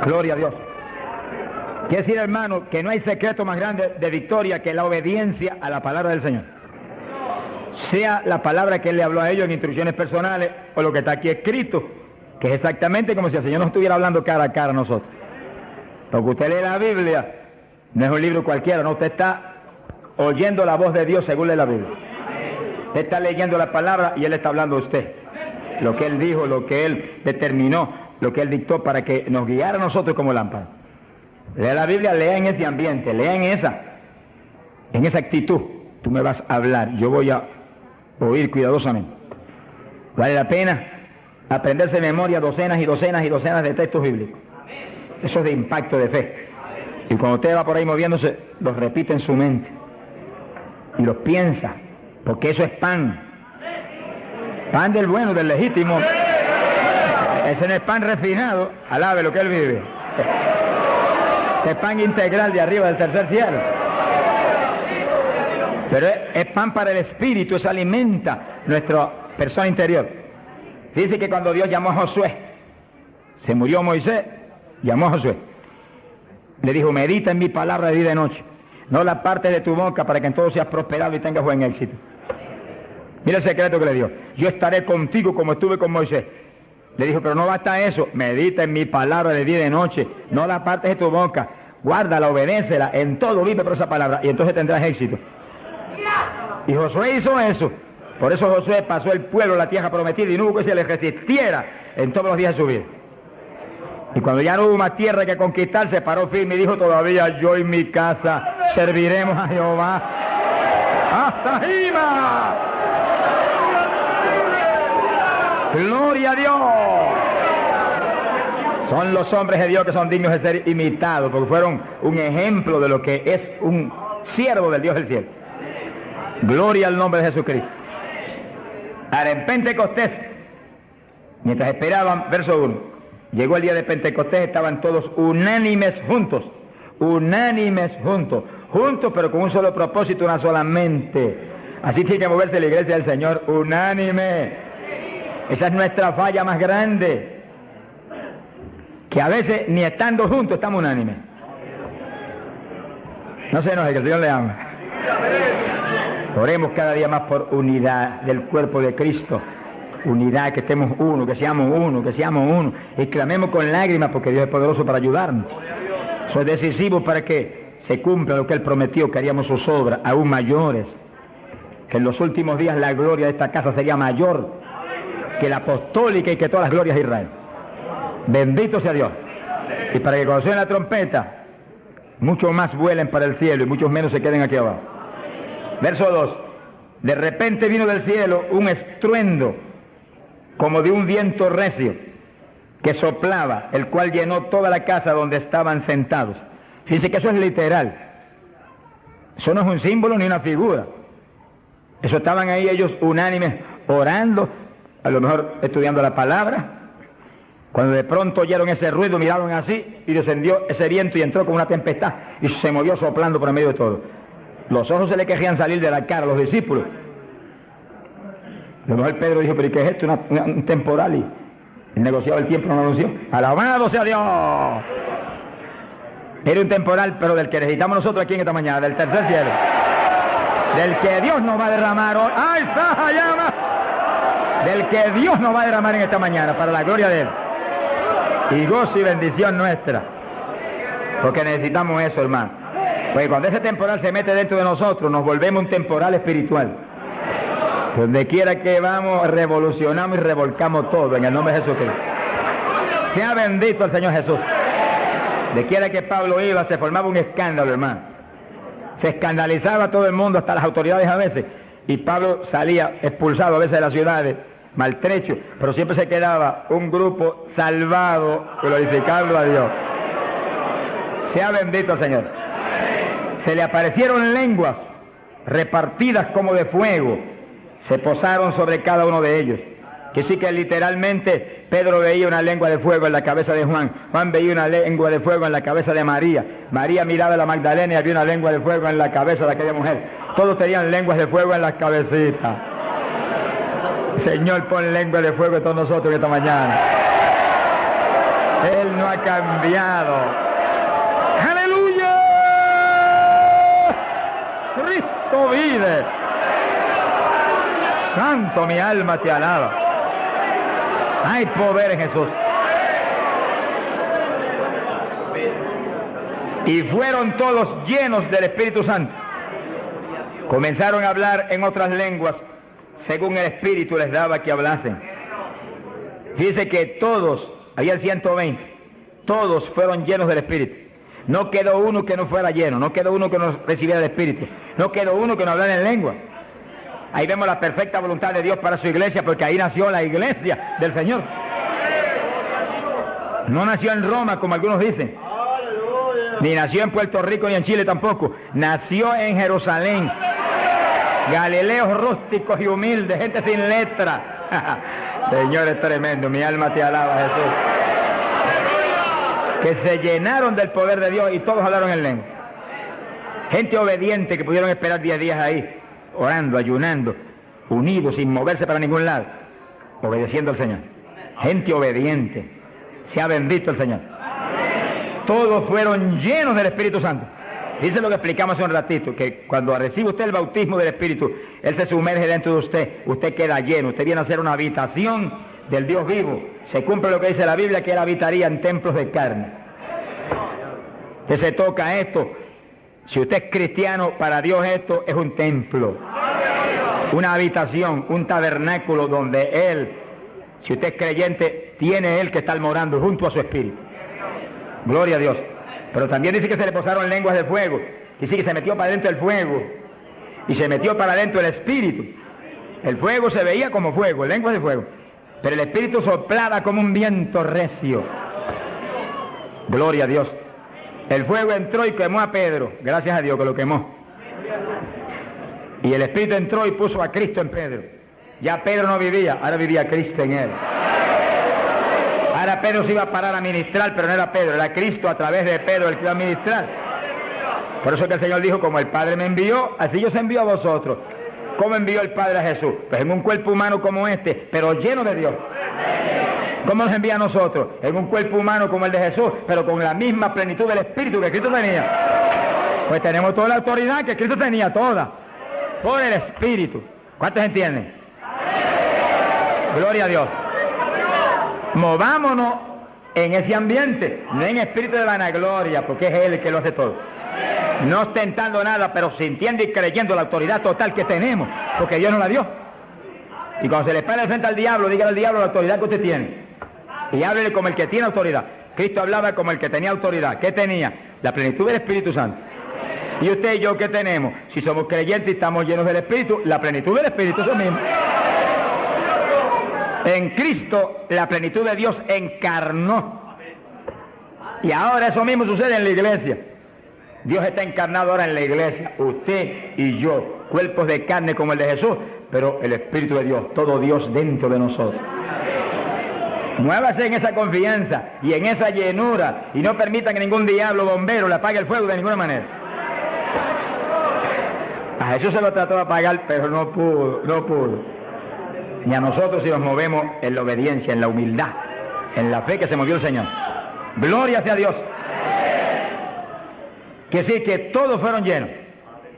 Gloria a Dios. Quiere decir, hermano, que no hay secreto más grande de victoria que la obediencia a la palabra del Señor. Sea la palabra que Él le habló a ellos en instrucciones personales o lo que está aquí escrito, que es exactamente como si el Señor nos estuviera hablando cara a cara a nosotros. Porque usted lee la Biblia, no es un libro cualquiera, no, usted está oyendo la voz de Dios según lee la Biblia. Usted está leyendo la palabra y Él está hablando a usted. Lo que Él dijo, lo que Él determinó, lo que Él dictó para que nos guiara a nosotros como lámpara. Lea la Biblia, lea en ese ambiente, lea en esa actitud. Tú me vas a hablar, yo voy a oír cuidadosamente. Vale la pena aprenderse de memoria docenas y docenas y docenas de textos bíblicos. Eso es de impacto de fe. Y cuando usted va por ahí moviéndose, los repite en su mente y los piensa, porque eso es pan. Pan del bueno, del legítimo. Ese no es pan refinado, alabe lo que Él vive. Ese pan integral de arriba del tercer cielo. Pero es pan para el espíritu, eso alimenta nuestra persona interior. Dice que cuando Dios llamó a Josué, se murió Moisés, llamó a Josué. Le dijo, medita en mi palabra de día y de noche. No la parte de tu boca para que en todo seas prosperado y tengas buen éxito. Mira el secreto que le dio. Yo estaré contigo como estuve con Moisés. Le dijo, pero no basta eso. Medita en mi palabra de día y de noche. No la partes de tu boca. Guárdala, obedécela. En todo vive por esa palabra. Y entonces tendrás éxito. Y Josué hizo eso. Por eso Josué pasó el pueblo a la tierra prometida y no hubo que se le resistiera en todos los días de su vida. Y cuando ya no hubo más tierra que conquistar, se paró firme y dijo, todavía yo y mi casa serviremos a Jehová. ¡Hasta arriba! ¡Gloria a Dios! Son los hombres de Dios que son dignos de ser imitados, porque fueron un ejemplo de lo que es un siervo del Dios del cielo. Gloria al nombre de Jesucristo. Ahora, en Pentecostés, mientras esperaban, verso 1, llegó el día de Pentecostés, estaban todos unánimes juntos, juntos pero con un solo propósito, una sola mente. Así tiene que moverse la iglesia del Señor, unánime. Esa es nuestra falla más grande, que a veces ni estando juntos estamos unánimes. No se enoje, que el Señor le ama. Oremos cada día más por unidad del cuerpo de Cristo. Unidad, que estemos uno, que seamos uno. Y clamemos con lágrimas porque Dios es poderoso para ayudarnos. Eso es decisivo para que se cumpla lo que Él prometió, que haríamos sus obras aún mayores. Que en los últimos días la gloria de esta casa sería mayor que la apostólica y que todas las glorias de Israel. Bendito sea Dios. Y para que cuando suene la trompeta, muchos más vuelen para el cielo y muchos menos se queden aquí abajo. Verso 2. De repente vino del cielo un estruendo como de un viento recio que soplaba, el cual llenó toda la casa donde estaban sentados. Fíjense que eso es literal. Eso no es un símbolo ni una figura. Eso estaban ahí ellos unánimes orando, a lo mejor estudiando la palabra. Cuando de pronto oyeron ese ruido, miraron así y descendió ese viento y entró como una tempestad y se movió soplando por el medio de todo. Los ojos se le querían salir de la cara a los discípulos. A lo mejor Pedro dijo, pero ¿y qué es esto? Un temporal, y el negociado del tiempo no lo anunció. ¡Alabado sea Dios! Era un temporal, pero del que necesitamos nosotros aquí en esta mañana, del tercer cielo. Del que Dios nos va a derramar hoy. ¡Ay, Saja, llama! Del que Dios nos va a derramar en esta mañana, para la gloria de Él. Y gozo y bendición nuestra. Porque necesitamos eso, hermano. Porque cuando ese temporal se mete dentro de nosotros, nos volvemos un temporal espiritual. Donde quiera que vamos, revolucionamos y revolcamos todo en el nombre de Jesucristo. Sea bendito el Señor Jesús. De quiera que Pablo iba, se formaba un escándalo, hermano. Se escandalizaba todo el mundo, hasta las autoridades a veces. Y Pablo salía expulsado a veces de las ciudades, maltrecho, pero siempre se quedaba un grupo salvado, glorificando a Dios. Sea bendito el Señor. Se le aparecieron lenguas repartidas como de fuego, se posaron sobre cada uno de ellos. Que sí que literalmente Pedro veía una lengua de fuego en la cabeza de Juan, Juan veía una lengua de fuego en la cabeza de María, María miraba a la Magdalena y había una lengua de fuego en la cabeza de aquella mujer. Todos tenían lenguas de fuego en las cabecitas. Señor, pon lengua de fuego en todos nosotros esta mañana. Él no ha cambiado. ¡Aleluya! Cristo vive. Santo, mi alma te alaba. Hay poder en Jesús. Y fueron todos llenos del Espíritu Santo. Comenzaron a hablar en otras lenguas, según el Espíritu les daba que hablasen. Dice que todos, había 120, todos fueron llenos del Espíritu. No quedó uno que no fuera lleno, no quedó uno que no recibiera el Espíritu, no quedó uno que no hablara en lengua. Ahí vemos la perfecta voluntad de Dios para su iglesia, porque ahí nació la iglesia del Señor. No nació en Roma, como algunos dicen, ni nació en Puerto Rico ni en Chile tampoco. Nació en Jerusalén. Galileos rústicos y humildes, gente sin letra. Señor, es tremendo, mi alma te alaba, Jesús. Que se llenaron del poder de Dios y todos hablaron en lengua. Gente obediente que pudieron esperar 10 días ahí, orando, ayunando, unidos, sin moverse para ningún lado, obedeciendo al Señor. Gente obediente. Sea bendito el Señor. Todos fueron llenos del Espíritu Santo. Dice lo que explicamos hace un ratito, que cuando recibe usted el bautismo del Espíritu, Él se sumerge dentro de usted queda lleno, usted viene a ser una habitación del Dios vivo. Se cumple lo que dice la Biblia, que Él habitaría en templos de carne. Usted se toca esto. Si usted es cristiano, para Dios esto es un templo, una habitación, un tabernáculo donde Él, si usted es creyente, tiene Él que estar morando junto a su Espíritu. Gloria a Dios. Pero también dice que se le posaron lenguas de fuego. Dice que se metió para adentro el fuego y se metió para adentro el Espíritu. El fuego se veía como fuego, lenguas de fuego, pero el Espíritu soplaba como un viento recio. Gloria a Dios. El fuego entró y quemó a Pedro. Gracias a Dios que lo quemó. Y el Espíritu entró y puso a Cristo en Pedro. Ya Pedro no vivía, ahora vivía Cristo en él. Ahora Pedro se iba a parar a ministrar, pero no era Pedro, era Cristo a través de Pedro el que iba a ministrar. Por eso que el Señor dijo, como el Padre me envió, así yo se envío a vosotros. ¿Cómo envió el Padre a Jesús? Pues en un cuerpo humano como este, pero lleno de Dios. ¿Cómo nos envía a nosotros? En un cuerpo humano como el de Jesús, pero con la misma plenitud del Espíritu que Cristo tenía. Pues tenemos toda la autoridad que Cristo tenía, toda, por el Espíritu. ¿Cuántos entienden? Gloria a Dios. Movámonos en ese ambiente, no en espíritu de vanagloria, porque es Él el que lo hace todo. No ostentando nada, pero sintiendo y creyendo la autoridad total que tenemos, porque Dios nos la dio. Y cuando se le pare frente al diablo, dígale al diablo la autoridad que usted tiene. Y háblele como el que tiene autoridad. Cristo hablaba como el que tenía autoridad. ¿Qué tenía? La plenitud del Espíritu Santo. ¿Y usted y yo qué tenemos? Si somos creyentes y estamos llenos del Espíritu, la plenitud del Espíritu, eso mismo. En Cristo la plenitud de Dios encarnó. Y ahora eso mismo sucede en la iglesia. Dios está encarnado ahora en la iglesia, usted y yo, cuerpos de carne como el de Jesús, pero el Espíritu de Dios, todo Dios dentro de nosotros. Muévase en esa confianza y en esa llenura y no permita que ningún diablo bombero le apague el fuego de ninguna manera. A Jesús se lo trató de apagar, pero no pudo. Ni a nosotros si nos movemos en la obediencia, en la humildad, en la fe que se movió el Señor. Gloria sea a Dios. Que sí, que todos fueron llenos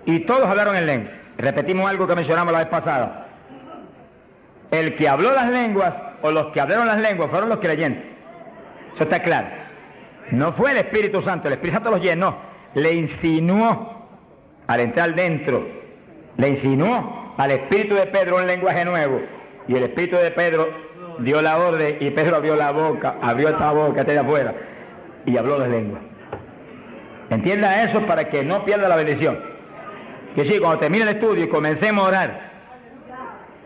y todos hablaron en lengua. Repetimos algo que mencionamos la vez pasada. El que habló las lenguas o los que hablaron las lenguas fueron los creyentes. Eso está claro. No fue el Espíritu Santo, el Espíritu Santo los llenó, le insinuó al entrar dentro, le insinuó al Espíritu de Pedro un lenguaje nuevo. Y el Espíritu de Pedro dio la orden y Pedro abrió la boca, abrió esta boca, esta de afuera, y habló las lenguas. Entienda eso para que no pierda la bendición. Que sí, cuando termine el estudio y comencemos a orar,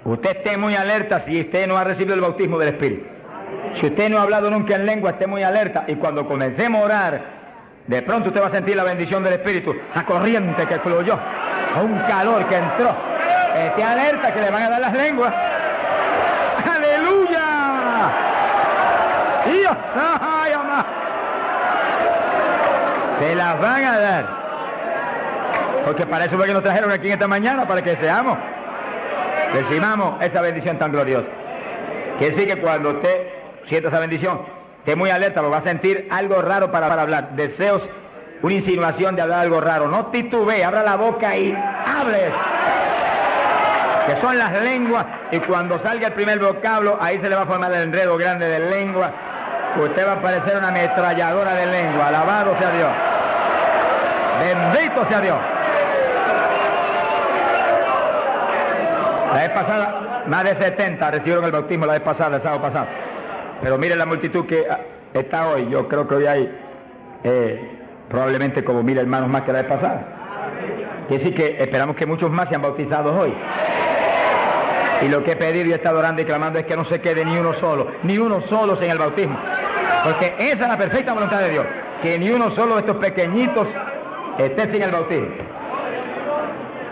usted esté muy alerta si usted no ha recibido el bautismo del Espíritu. Si usted no ha hablado nunca en lengua, esté muy alerta. Y cuando comencemos a orar, de pronto usted va a sentir la bendición del Espíritu, la corriente que fluyó, un calor que entró. Esté alerta que le van a dar las lenguas. ¡Aleluya! ¡Dios! ¡Ay, amá! Se las van a dar. Porque para eso fue que nos trajeron aquí en esta mañana, para que seamos, recibamos esa bendición tan gloriosa. Quiere decir que cuando usted sienta esa bendición, esté muy alerta, porque va a sentir algo raro para hablar. Deseos, una insinuación de hablar algo raro. No titubee, abra la boca y hable. Que son las lenguas, y cuando salga el primer vocablo, ahí se le va a formar el enredo grande de lengua. Usted va a parecer una ametralladora de lengua. Alabado sea Dios. Bendito sea Dios. La vez pasada, más de 70 recibieron el bautismo la vez pasada, el sábado pasado. Pero miren la multitud que está hoy. Yo creo que hoy hay probablemente como 1000 hermanos más que la vez pasada. Quiere decir que esperamos que muchos más sean bautizados hoy. Y lo que he pedido y he estado orando y clamando es que no se quede ni uno solo sin el bautismo. Porque esa es la perfecta voluntad de Dios, que ni uno solo de estos pequeñitos esté sin el bautismo.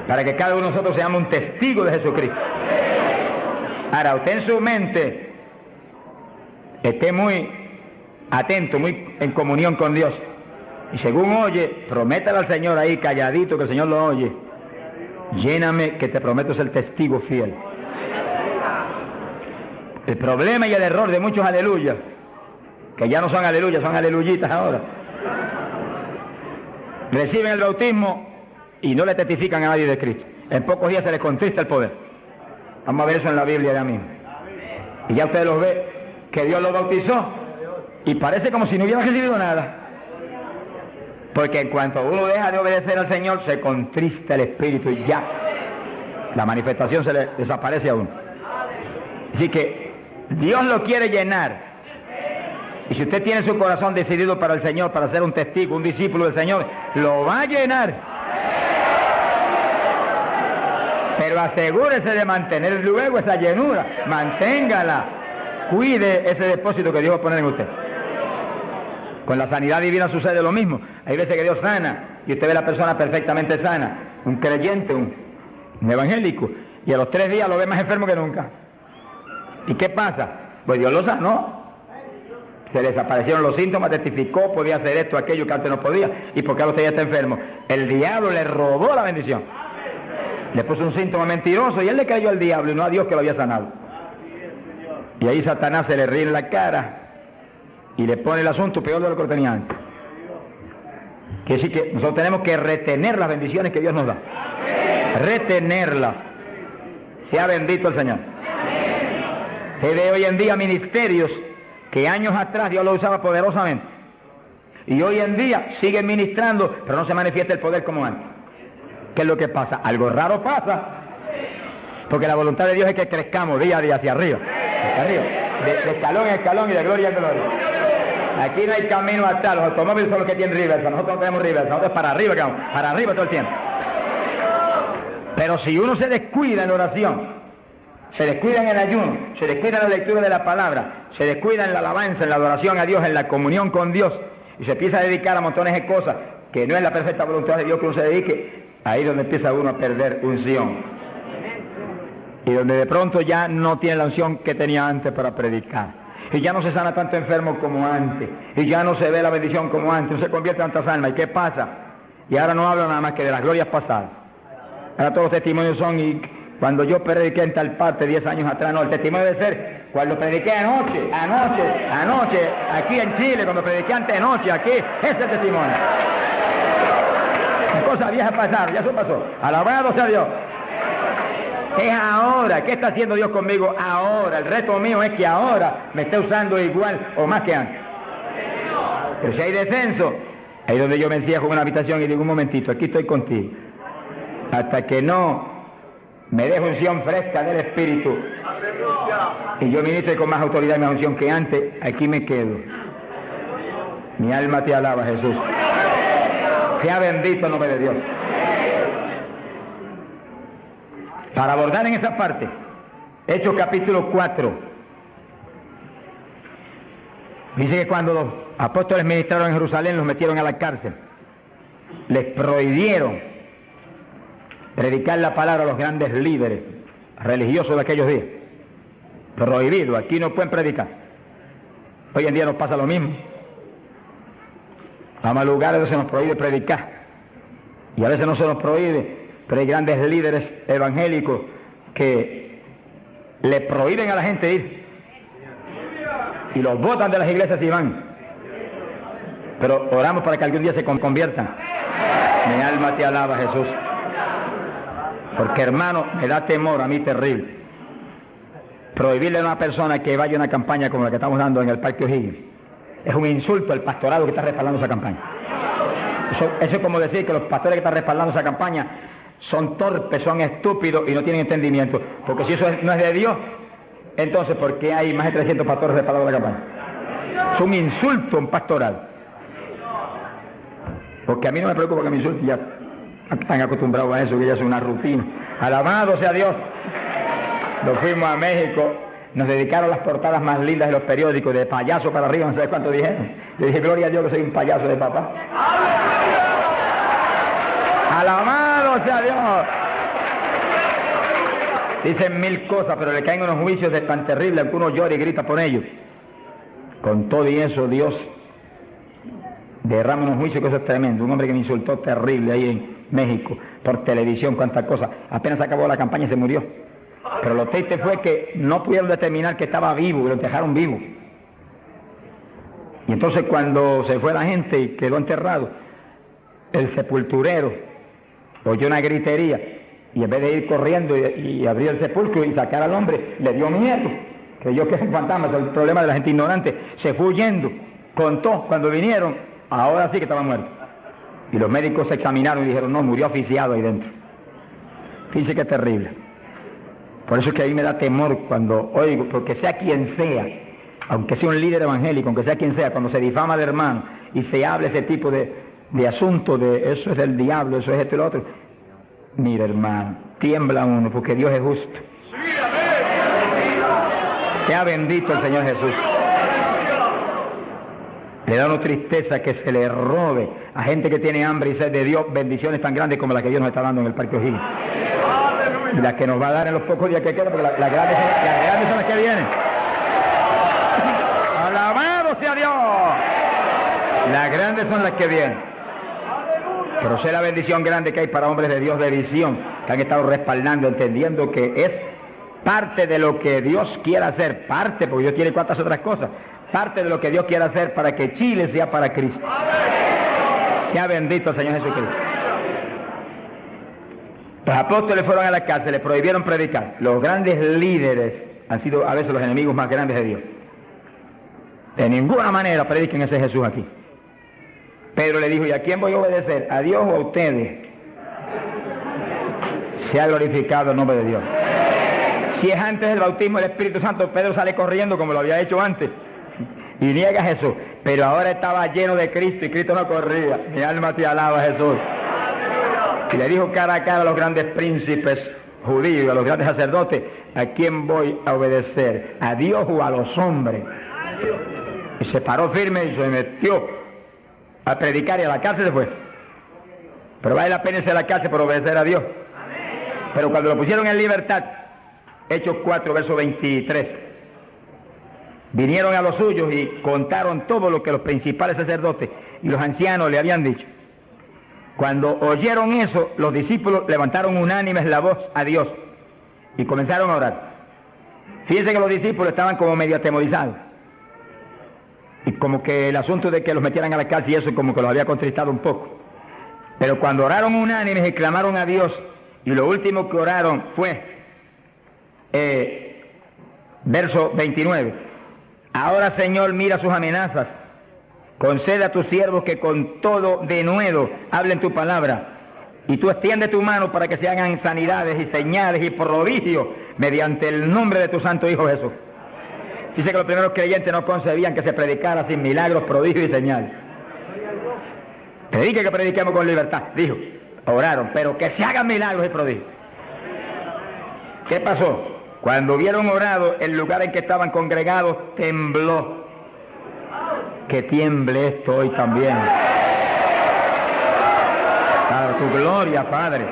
Para que cada uno de nosotros seamos un testigo de Jesucristo. Ahora, usted en su mente esté muy atento, muy en comunión con Dios. Y según oye, prométale al Señor ahí calladito, que el Señor lo oye. Lléname, que te prometo ser testigo fiel. El problema y el error de muchos aleluyas, que ya no son aleluyas, son aleluyitas ahora, reciben el bautismo y no le testifican a nadie de Cristo. En pocos días se les contrista el poder. Vamos a ver eso en la Biblia ya mismo. Y ya usted los ve, que Dios los bautizó, y parece como si no hubiera recibido nada. Porque en cuanto uno deja de obedecer al Señor, se contrista el Espíritu y ya la manifestación se le desaparece a uno. Así que Dios lo quiere llenar. Y si usted tiene su corazón decidido para el Señor, para ser un testigo, un discípulo del Señor, lo va a llenar. Pero asegúrese de mantener luego esa llenura, manténgala, cuide ese depósito que Dios va a poner en usted. Con la sanidad divina sucede lo mismo. Hay veces que Dios sana y usted ve a la persona perfectamente sana, un creyente, un evangélico, y a los 3 días lo ve más enfermo que nunca. ¿Y qué pasa? Pues Dios lo sanó. Se desaparecieron los síntomas, testificó, podía hacer esto, aquello que antes no podía. ¿Y por qué ahora usted ya está enfermo? El diablo le robó la bendición. Le puso un síntoma mentiroso y él le creyó al diablo y no a Dios que lo había sanado. Y ahí Satanás se le ríe en la cara y le pone el asunto peor de lo que lo tenía antes. Quiere decir que nosotros tenemos que retener las bendiciones que Dios nos da. Retenerlas. Sea bendito el Señor. Se ve hoy en día ministerios que años atrás Dios lo usaba poderosamente. Y hoy en día siguen ministrando, pero no se manifiesta el poder como antes. ¿Qué es lo que pasa? Algo raro pasa. Porque la voluntad de Dios es que crezcamos día a día hacia arriba. Hacia arriba. De escalón en escalón y de gloria en gloria. Aquí no hay camino atrás. Los automóviles son los que tienen reversa. Nosotros no tenemos reversa. Nosotros para arriba, para arriba todo el tiempo. Pero si uno se descuida en la oración, se descuida en el ayuno, se descuida en la lectura de la palabra, se descuida en la alabanza, en la adoración a Dios, en la comunión con Dios, y se empieza a dedicar a montones de cosas que no es la perfecta voluntad de Dios que uno se dedique, ahí es donde empieza uno a perder unción. Y donde de pronto ya no tiene la unción que tenía antes para predicar. Y ya no se sana tanto enfermo como antes. Y ya no se ve la bendición como antes. No se convierte en tantas almas. ¿Y qué pasa? Y ahora no hablo nada más que de las glorias pasadas. Ahora todos los testimonios son, y cuando yo prediqué en tal parte 10 años atrás, no, el testimonio debe ser cuando prediqué anoche, aquí en Chile, cuando prediqué antenoche, aquí, ese es el testimonio. Las cosas viejas pasaron, ya eso pasó. Alabado sea Dios. Es ahora. ¿Qué está haciendo Dios conmigo ahora? El reto mío es que ahora me esté usando igual o más que antes. Pero si hay descenso, ahí donde yo me encierro en una habitación y digo, un momentito, aquí estoy contigo. Hasta que no me dé unción fresca del Espíritu y yo ministre con más autoridad y más unción que antes, aquí me quedo. Mi alma te alaba, Jesús. Sea bendito el nombre de Dios. Para abordar en esa parte, Hechos capítulo 4, dice que cuando los apóstoles ministraron en Jerusalén, los metieron a la cárcel, les prohibieron predicar la palabra a los grandes líderes religiosos de aquellos días. Prohibido, aquí no pueden predicar. Hoy en día nos pasa lo mismo. Vamos a lugares donde se nos prohíbe predicar, y a veces no se nos prohíbe, pero hay grandes líderes evangélicos que le prohíben a la gente ir. y los botan de las iglesias y van. Pero oramos para que algún día se conviertan. Mi alma te alaba, Jesús. Porque, hermano, me da temor a mí terrible prohibirle a una persona que vaya a una campaña como la que estamos dando en el Parque O'Higgins. Es un insulto al pastorado que está respaldando esa campaña. Eso es como decir que los pastores que están respaldando esa campaña son torpes, son estúpidos y no tienen entendimiento. Porque si eso no es de Dios, entonces ¿por qué hay más de 300 pastores respaldando la campaña? Es un insulto a un pastorado. Porque a mí no me preocupa que me insulten, ya están acostumbrados a eso, que ya es una rutina. Alabado sea Dios. Nos fuimos a México, nos dedicaron las portadas más lindas de los periódicos, de payaso para arriba, no sé cuánto dijeron. Yo dije, gloria a Dios que soy un payaso de papá. Alabado sea Dios. Dicen mil cosas, pero le caen unos juicios de tan terribles que uno llora y grita por ellos. Con todo y eso, Dios derrama unos juicios que eso es tremendo. Un hombre que me insultó terrible ahí en México, por televisión, cuántas cosas. Apenas acabó la campaña y se murió. Pero lo triste fue que no pudieron determinar que estaba vivo y lo dejaron vivo. Y entonces cuando se fue la gente y quedó enterrado, el sepulturero oyó una gritería y en vez de ir corriendo y abrir el sepulcro y sacar al hombre, le dio miedo. Creyó que es un fantasma, es el problema de la gente ignorante. Se fue huyendo, contó, cuando vinieron, ahora sí que estaba muerto. Y los médicos se examinaron y dijeron, no, murió asfixiado ahí dentro. Fíjense que es terrible. Por eso es que a mí me da temor cuando oigo, porque sea quien sea, aunque sea un líder evangélico, aunque sea quien sea, cuando se difama de hermano y se habla ese tipo de asunto de eso es del diablo, eso es esto y lo otro, mira hermano, tiembla uno porque Dios es justo. Sea bendito el Señor Jesús. Le da una tristeza que se le robe a gente que tiene hambre y sed de Dios bendiciones tan grandes como las que Dios nos está dando en el Parque O'Higgins. Y las que nos va a dar en los pocos días que quedan, porque las grandes son las que vienen. ¡Alabado sea Dios! Las grandes son las que vienen. Pero sé la bendición grande que hay para hombres de Dios de visión, que han estado respaldando, entendiendo que es parte de lo que Dios quiere hacer, parte, porque Dios tiene cuantas otras cosas, parte de lo que Dios quiere hacer para que Chile sea para Cristo. Sea bendito el Señor Jesucristo. Los apóstoles fueron a la cárcel, les prohibieron predicar. Los grandes líderes han sido a veces los enemigos más grandes de Dios. De ninguna manera prediquen ese Jesús aquí. Pedro le dijo, ¿y a quién voy a obedecer? ¿A Dios o a ustedes? Sea glorificado el nombre de Dios. Si es antes del bautismo del Espíritu Santo, Pedro sale corriendo como lo había hecho antes y niega a Jesús. Pero ahora estaba lleno de Cristo y Cristo no corría. Mi alma te alaba, Jesús. Y le dijo cara a cara a los grandes príncipes judíos, a los grandes sacerdotes, ¿a quién voy a obedecer? ¿A Dios o a los hombres? Y se paró firme y se metió a predicar y a la cárcel se fue. Pero vale la pena irse a la cárcel por obedecer a Dios. Pero cuando lo pusieron en libertad, Hechos 4, verso 23, vinieron a los suyos y contaron todo lo que los principales sacerdotes y los ancianos le habían dicho. Cuando oyeron eso, los discípulos levantaron unánimes la voz a Dios y comenzaron a orar. Fíjense que los discípulos estaban como medio atemorizados. Y como que el asunto de que los metieran a la cárcel y eso como que los había contristado un poco. Pero cuando oraron unánimes y clamaron a Dios, y lo último que oraron fue, verso 29, ahora Señor mira sus amenazas, concede a tus siervos que con todo denuedo hablen tu palabra, y tú extiende tu mano para que se hagan sanidades y señales y prodigios mediante el nombre de tu santo Hijo Jesús. Dice que los primeros creyentes no concebían que se predicara sin milagros, prodigios y señales. Predique que prediquemos con libertad, dijo. Oraron, pero que se hagan milagros y prodigios. ¿Qué pasó? Cuando hubieron orado, el lugar en que estaban congregados tembló. Que tiemble esto hoy también. Para tu gloria, Padre.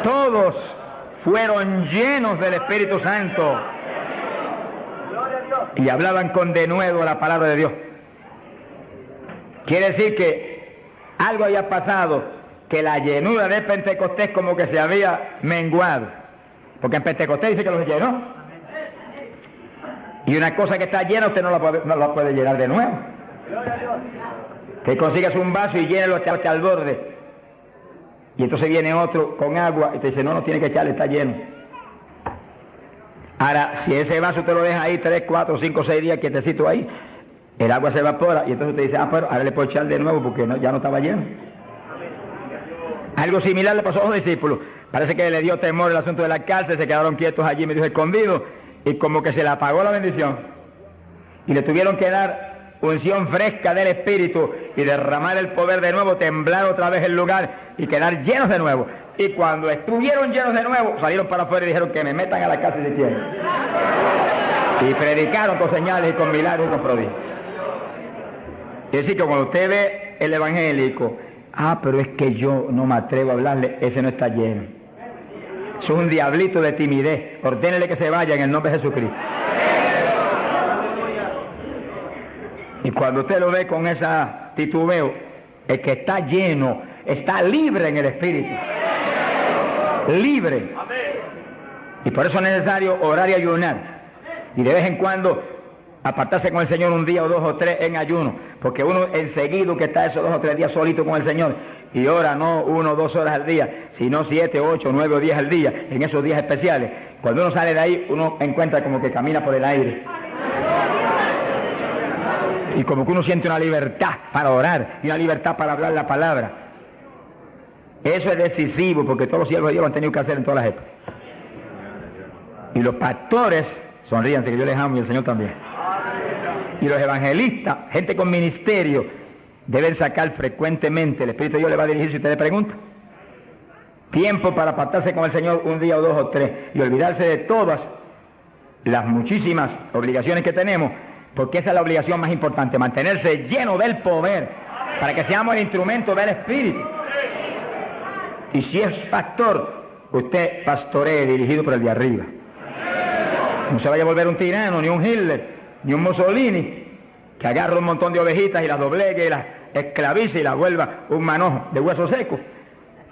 Todos fueron llenos del Espíritu Santo y hablaban con denuedo la palabra de Dios. Quiere decir que algo había pasado, que la llenura de Pentecostés como que se había menguado, porque en Pentecostés dice que los llenó. Y una cosa que está llena usted no la puede llenar de nuevo. Que consigas un vaso y llénelo hasta el borde. Y entonces viene otro con agua y te dice, no tiene que echarle, está lleno. Ahora, si ese vaso te lo deja ahí 3, 4, 5, 6 días quietecito ahí, el agua se evapora y entonces te dice, pero ahora le puedo echar de nuevo porque ya no estaba lleno. Algo similar le pasó a los discípulos. Parece que le dio temor el asunto de la cárcel, se quedaron quietos allí, medio escondidos, y como que se le apagó la bendición. Y le tuvieron que dar unción fresca del Espíritu y derramar el poder de nuevo, temblar otra vez el lugar y quedar llenos de nuevo. Y cuando estuvieron llenos de nuevo, salieron para afuera y dijeron que me metan a la cárcel si quieren. Y predicaron con señales y con milagros y con prodigios. Es decir, que cuando usted ve el evangélico, pero es que yo no me atrevo a hablarle, ese no está lleno. Es un diablito de timidez. Ordénele que se vaya en el nombre de Jesucristo. Y cuando usted lo ve con esa titubeo, el que está lleno, está libre en el Espíritu. Libre. Y por eso es necesario orar y ayunar. Y de vez en cuando apartarse con el Señor un día o 2 o 3 en ayuno. Porque uno enseguida que está esos 2 o 3 días solito con el Señor y ora no 1 o 2 horas al día, sino 7, 8, 9 o 10 al día, en esos días especiales. Cuando uno sale de ahí, uno encuentra como que camina por el aire. Y como que uno siente una libertad para orar y una libertad para hablar la palabra. Eso es decisivo porque todos los siervos de Dios lo han tenido que hacer en todas las épocas. Y los pastores, sonríanse que yo les amo y el Señor también. Y los evangelistas, gente con ministerio, deben sacar frecuentemente, el Espíritu de Dios le va a dirigir si usted le pregunta, tiempo para apartarse con el Señor un día o 2 o 3 y olvidarse de todas las muchísimas obligaciones que tenemos, porque esa es la obligación más importante, mantenerse lleno del poder para que seamos el instrumento del Espíritu. Y si es pastor, usted pastoree dirigido por el de arriba. No se vaya a volver un tirano, ni un Hitler, ni un Mussolini, que agarra un montón de ovejitas y las doblegue y las esclavice y las vuelva un manojo de hueso seco,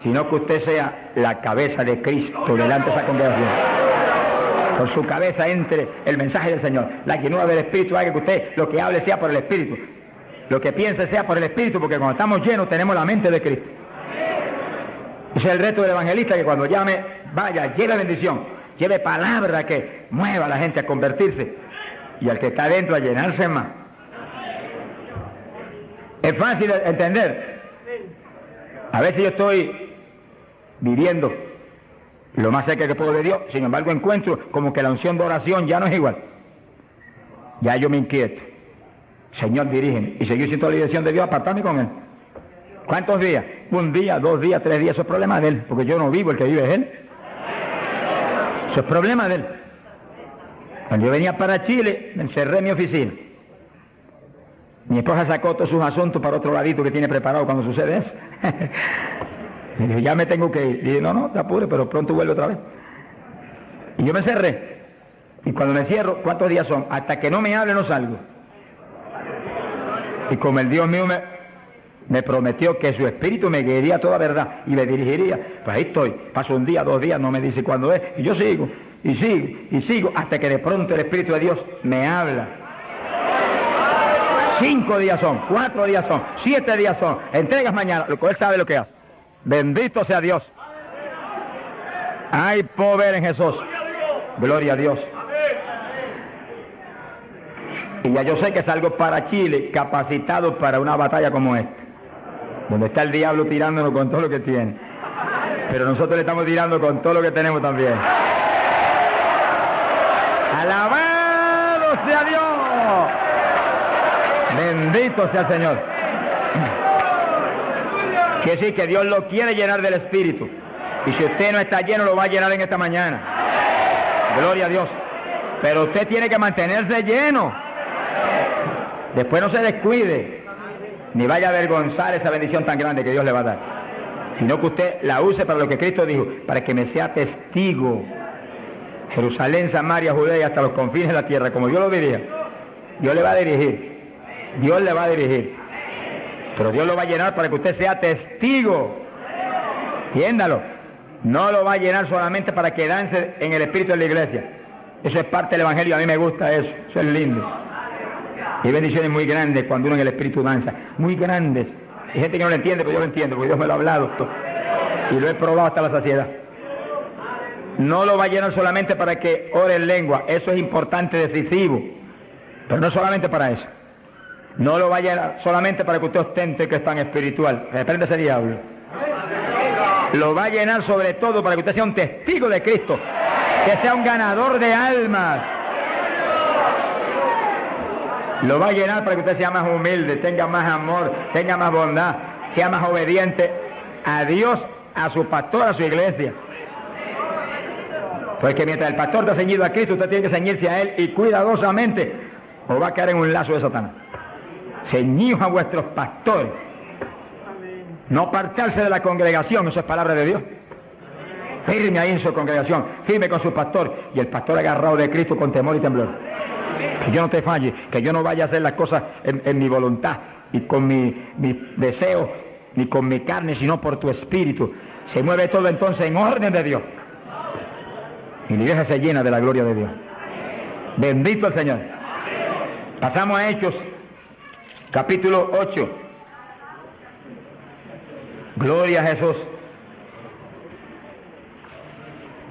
sino que usted sea la cabeza de Cristo delante de esa congregación. Con su cabeza entre el mensaje del Señor. La llenura del Espíritu haga que usted lo que hable sea por el Espíritu, lo que piense sea por el Espíritu, porque cuando estamos llenos tenemos la mente de Cristo. Ese es el reto del evangelista, que cuando llame, vaya, lleve bendición, lleve palabra que mueva a la gente a convertirse y al que está adentro a llenarse más. Es fácil de entender. A veces yo estoy viviendo lo más cerca que puedo de Dios, sin embargo encuentro como que la unción de oración ya no es igual. Ya yo me inquieto. Señor, dirígeme. Y seguir siendo la dirección de Dios, apartarme con Él. ¿Cuántos días? 1 día, 2 días, 3 días. Eso es problema de Él, porque yo no vivo, el que vive es Él. Eso es problema de Él. Cuando yo venía para Chile, me encerré en mi oficina. Mi esposa sacó todos sus asuntos para otro ladito que tiene preparado cuando sucede eso. Y dije, ya me tengo que ir. Y dije, no, te apures, pero pronto vuelvo otra vez. Y yo me cerré. Y cuando me cierro, ¿cuántos días son? Hasta que no me hable no salgo. Y como el Dios mío me prometió que su espíritu me guiaría a toda verdad y me dirigiría, pues ahí estoy. Paso 1 día, 2 días, no me dice cuándo es. Y yo sigo, y sigo, y sigo, hasta que de pronto el Espíritu de Dios me habla. 5 días son, 4 días son, 7 días son. Entregas mañana, lo que Él sabe lo que hace. Bendito sea Dios. Hay poder en Jesús. Gloria a Dios. Y ya yo sé que salgo para Chile capacitado para una batalla como esta, donde está el diablo tirándonos con todo lo que tiene, pero nosotros le estamos tirando con todo lo que tenemos también. Alabado sea Dios. Bendito sea el Señor. Quiere decir que Dios lo quiere llenar del Espíritu. Y si usted no está lleno, lo va a llenar en esta mañana. Gloria a Dios. Pero usted tiene que mantenerse lleno. Después no se descuide, ni vaya a avergonzar esa bendición tan grande que Dios le va a dar. Sino que usted la use para lo que Cristo dijo, para que me sea testigo. Jerusalén, Samaria, Judea y hasta los confines de la tierra, como Dios lo diría. Dios le va a dirigir. Dios le va a dirigir. Pero Dios lo va a llenar para que usted sea testigo. Entiéndalo. No lo va a llenar solamente para quedarse en el espíritu de la iglesia. Eso es parte del Evangelio, a mí me gusta eso es lindo. Hay bendiciones muy grandes cuando uno en el Espíritu danza, muy grandes. Hay gente que no lo entiende, pero yo lo entiendo, porque Dios me lo ha hablado y lo he probado hasta la saciedad. No lo va a llenar solamente para que ore en lengua, eso es importante, decisivo, pero no solamente para eso. No lo va a llenar solamente para que usted ostente que es tan espiritual, reprende ese diablo. Lo va a llenar sobre todo para que usted sea un testigo de Cristo, que sea un ganador de almas. Lo va a llenar para que usted sea más humilde, tenga más amor, tenga más bondad, sea más obediente a Dios, a su pastor, a su iglesia. Porque mientras el pastor está ceñido a Cristo, usted tiene que ceñirse a Él y cuidadosamente, o va a caer en un lazo de Satanás. Ceñidos a vuestros pastores. No apartarse de la congregación, eso es palabra de Dios. Firme ahí en su congregación, firme con su pastor, y el pastor agarrado de Cristo con temor y temblor. Que yo no te falle, que yo no vaya a hacer las cosas en mi voluntad y con mi deseo, ni con mi carne, sino por tu espíritu. Se mueve todo entonces en orden de Dios. Y la iglesia se llena de la gloria de Dios. Bendito el Señor. Pasamos a Hechos, capítulo 8. Gloria a Jesús.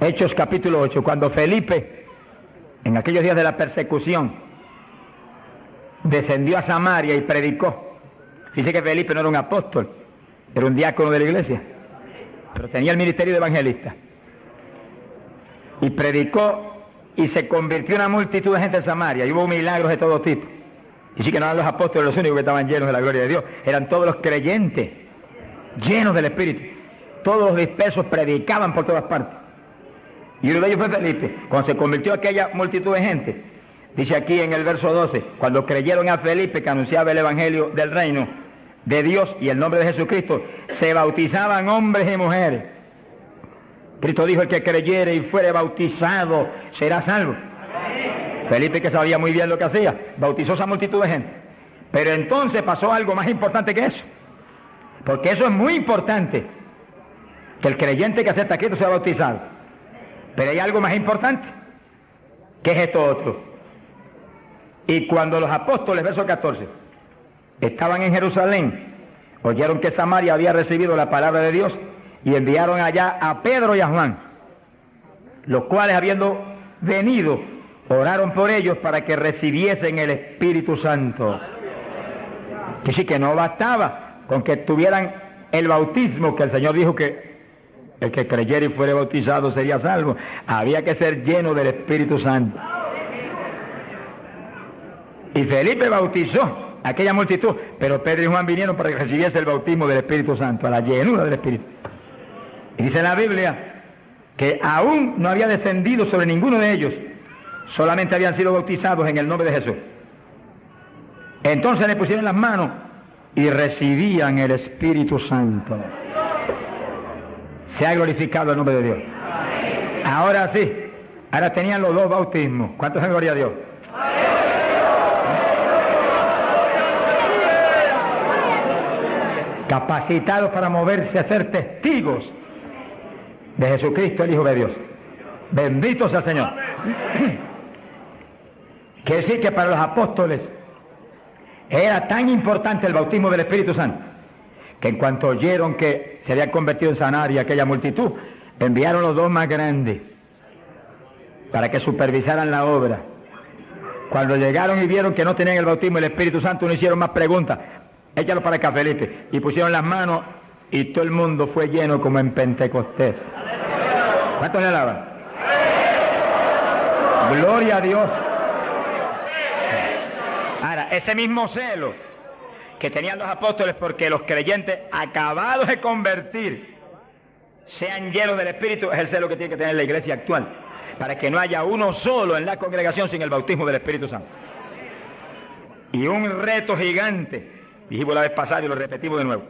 Hechos capítulo 8, cuando Felipe, en aquellos días de la persecución, descendió a Samaria y predicó. Dice que Felipe no era un apóstol, era un diácono de la iglesia, pero tenía el ministerio de evangelista. Y predicó y se convirtió una multitud de gente en Samaria, y hubo milagros de todo tipo. Y sí que no eran los apóstoles los únicos que estaban llenos de la gloria de Dios, eran todos los creyentes, llenos del Espíritu. Todos los dispersos predicaban por todas partes. Y uno de ellos fue Felipe. Cuando se convirtió aquella multitud de gente, dice aquí en el verso 12, cuando creyeron a Felipe que anunciaba el evangelio del reino de Dios y el nombre de Jesucristo, se bautizaban hombres y mujeres. Cristo dijo: el que creyere y fuere bautizado será salvo. Felipe, que sabía muy bien lo que hacía, bautizó esa multitud de gente. Pero entonces pasó algo más importante que eso, porque eso es muy importante, que el creyente que acepta a Cristo sea bautizado. Pero hay algo más importante, que es esto otro. Y cuando los apóstoles, verso 14, estaban en Jerusalén, oyeron que Samaria había recibido la palabra de Dios, y enviaron allá a Pedro y a Juan, los cuales, habiendo venido, oraron por ellos para que recibiesen el Espíritu Santo. Que sí, que no bastaba con que tuvieran el bautismo, que el Señor dijo que el que creyera y fuere bautizado sería salvo. Había que ser lleno del Espíritu Santo. Y Felipe bautizó a aquella multitud, pero Pedro y Juan vinieron para que recibiese el bautismo del Espíritu Santo, a la llenura del Espíritu. Y dice la Biblia que aún no había descendido sobre ninguno de ellos, solamente habían sido bautizados en el nombre de Jesús. Entonces le pusieron las manos y recibían el Espíritu Santo. Se ha glorificado el nombre de Dios. Ahora sí, ahora tenían los dos bautismos. ¿Cuántos en gloria a Dios? Capacitados para moverse a ser testigos de Jesucristo, el Hijo de Dios. Bendito sea el Señor. Quiere decir que para los apóstoles era tan importante el bautismo del Espíritu Santo, que en cuanto oyeron que se había convertido en Samaria aquella multitud, enviaron los dos más grandes para que supervisaran la obra. Cuando llegaron y vieron que no tenían el bautismo del Espíritu Santo, no hicieron más preguntas. Échalo para acá, Felipe. Y pusieron las manos y todo el mundo fue lleno como en Pentecostés. ¿Cuántos le alaban? Gloria a Dios. Ahora, ese mismo celo que tenían los apóstoles porque los creyentes acabados de convertir sean llenos del Espíritu, es el celo que tiene que tener la iglesia actual, para que no haya uno solo en la congregación sin el bautismo del Espíritu Santo. Y un reto gigante, dijimos la vez pasada y lo repetimos de nuevo.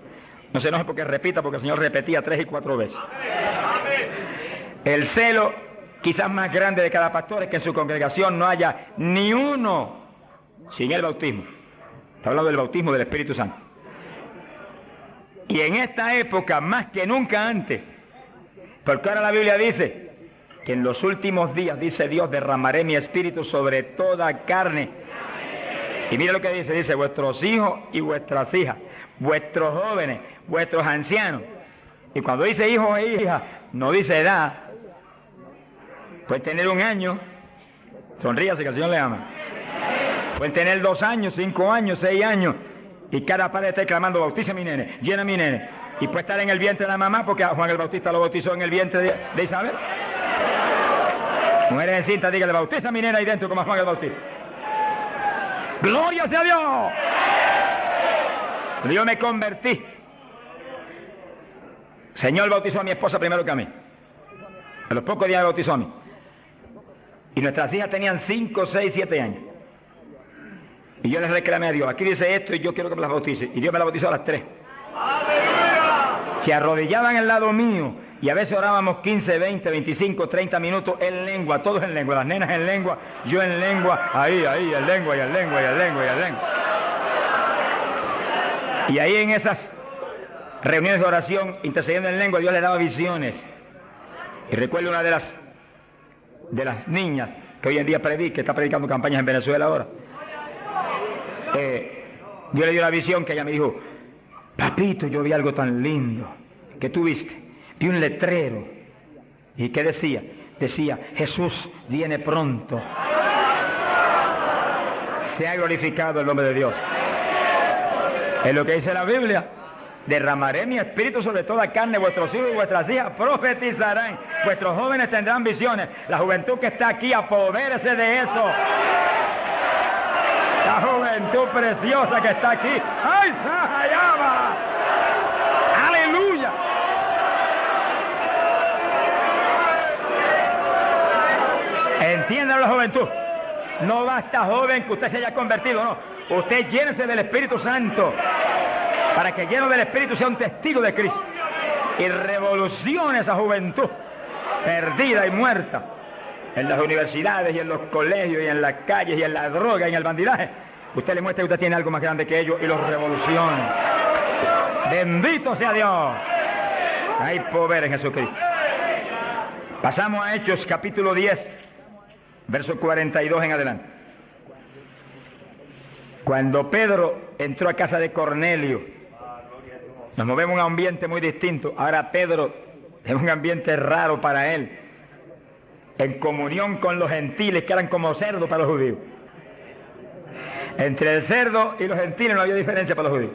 No se enoje porque repita, porque el Señor repetía 3 y 4 veces. El celo quizás más grande de cada pastor es que en su congregación no haya ni uno sin el bautismo. Está hablando del bautismo del Espíritu Santo. Y en esta época, más que nunca antes, porque ahora la Biblia dice que en los últimos días, dice Dios, derramaré mi espíritu sobre toda carne. Y mira lo que dice, vuestros hijos y vuestras hijas, vuestros jóvenes, vuestros ancianos. Y cuando dice hijos e hijas, no dice edad. Pueden tener 1 año, sonríase que el Señor le ama. Pueden tener 2 años, 5 años, 6 años, y cada padre está clamando, bautiza a mi nene, llena a mi nene. Y puede estar en el vientre de la mamá, porque a Juan el Bautista lo bautizó en el vientre de Isabel. Mujeres encintas, dígale, bautiza a mi nene ahí dentro como a Juan el Bautista. ¡Gloria sea a Dios! Yo me convertí. El Señor bautizó a mi esposa primero que a mí. A los pocos días me bautizó a mí. Y nuestras hijas tenían 5, 6, 7 años. Y yo les reclamé a Dios, aquí dice esto y yo quiero que me las bautice. Y Dios me las bautizó a las 3. Se arrodillaban al lado mío y a veces orábamos 15, 20, 25, 30 minutos en lengua, todos en lengua, las nenas en lengua, yo en lengua, ahí, en lengua, y en lengua, y en lengua, y en lengua. Y ahí en esas reuniones de oración, intercediendo en lengua, Dios le daba visiones. Y recuerdo una de las niñas que hoy en día que está predicando campañas en Venezuela ahora. Dios le dio la visión que ella me dijo, papito, yo vi algo tan lindo. ¿Qué tú viste? Vi un letrero. ¿Y qué decía? Decía, Jesús viene pronto. Se ha glorificado el nombre de Dios. Es lo que dice la Biblia. Derramaré mi espíritu sobre toda carne, vuestros hijos y vuestras hijas profetizarán, vuestros jóvenes tendrán visiones. La juventud que está aquí, apodérese de eso. La juventud preciosa que está aquí. ¡Ay, Sahayama! ¡Aleluya! Entiendan la juventud. No basta, joven, que usted se haya convertido, no. Usted llénese del Espíritu Santo, para que lleno del Espíritu sea un testigo de Cristo y revolucione esa juventud perdida y muerta en las universidades y en los colegios y en las calles y en la droga y en el bandidaje. Usted le muestra que usted tiene algo más grande que ellos y los revolucione. Bendito sea Dios. Hay poder en Jesucristo. Pasamos a Hechos capítulo 10, verso 42 en adelante. Cuando Pedro entró a casa de Cornelio, nos movemos en un ambiente muy distinto. Ahora Pedro es un ambiente raro para él, en comunión con los gentiles que eran como cerdos para los judíos. Entre el cerdo y los gentiles no había diferencia para los judíos.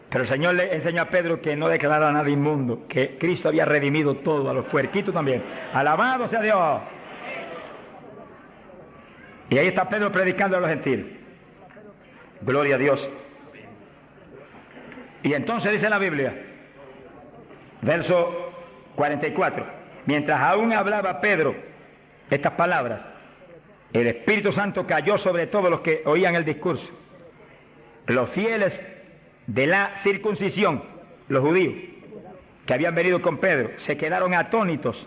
Pero el Señor le enseñó a Pedro que no declarara nada inmundo, que Cristo había redimido todo, a los puerquitos también. Alabado sea Dios. Y ahí está Pedro predicando a los gentiles. Gloria a Dios. Y entonces dice la Biblia, verso 44, mientras aún hablaba Pedro estas palabras, el Espíritu Santo cayó sobre todos los que oían el discurso. Los fieles de la circuncisión, los judíos, que habían venido con Pedro, se quedaron atónitos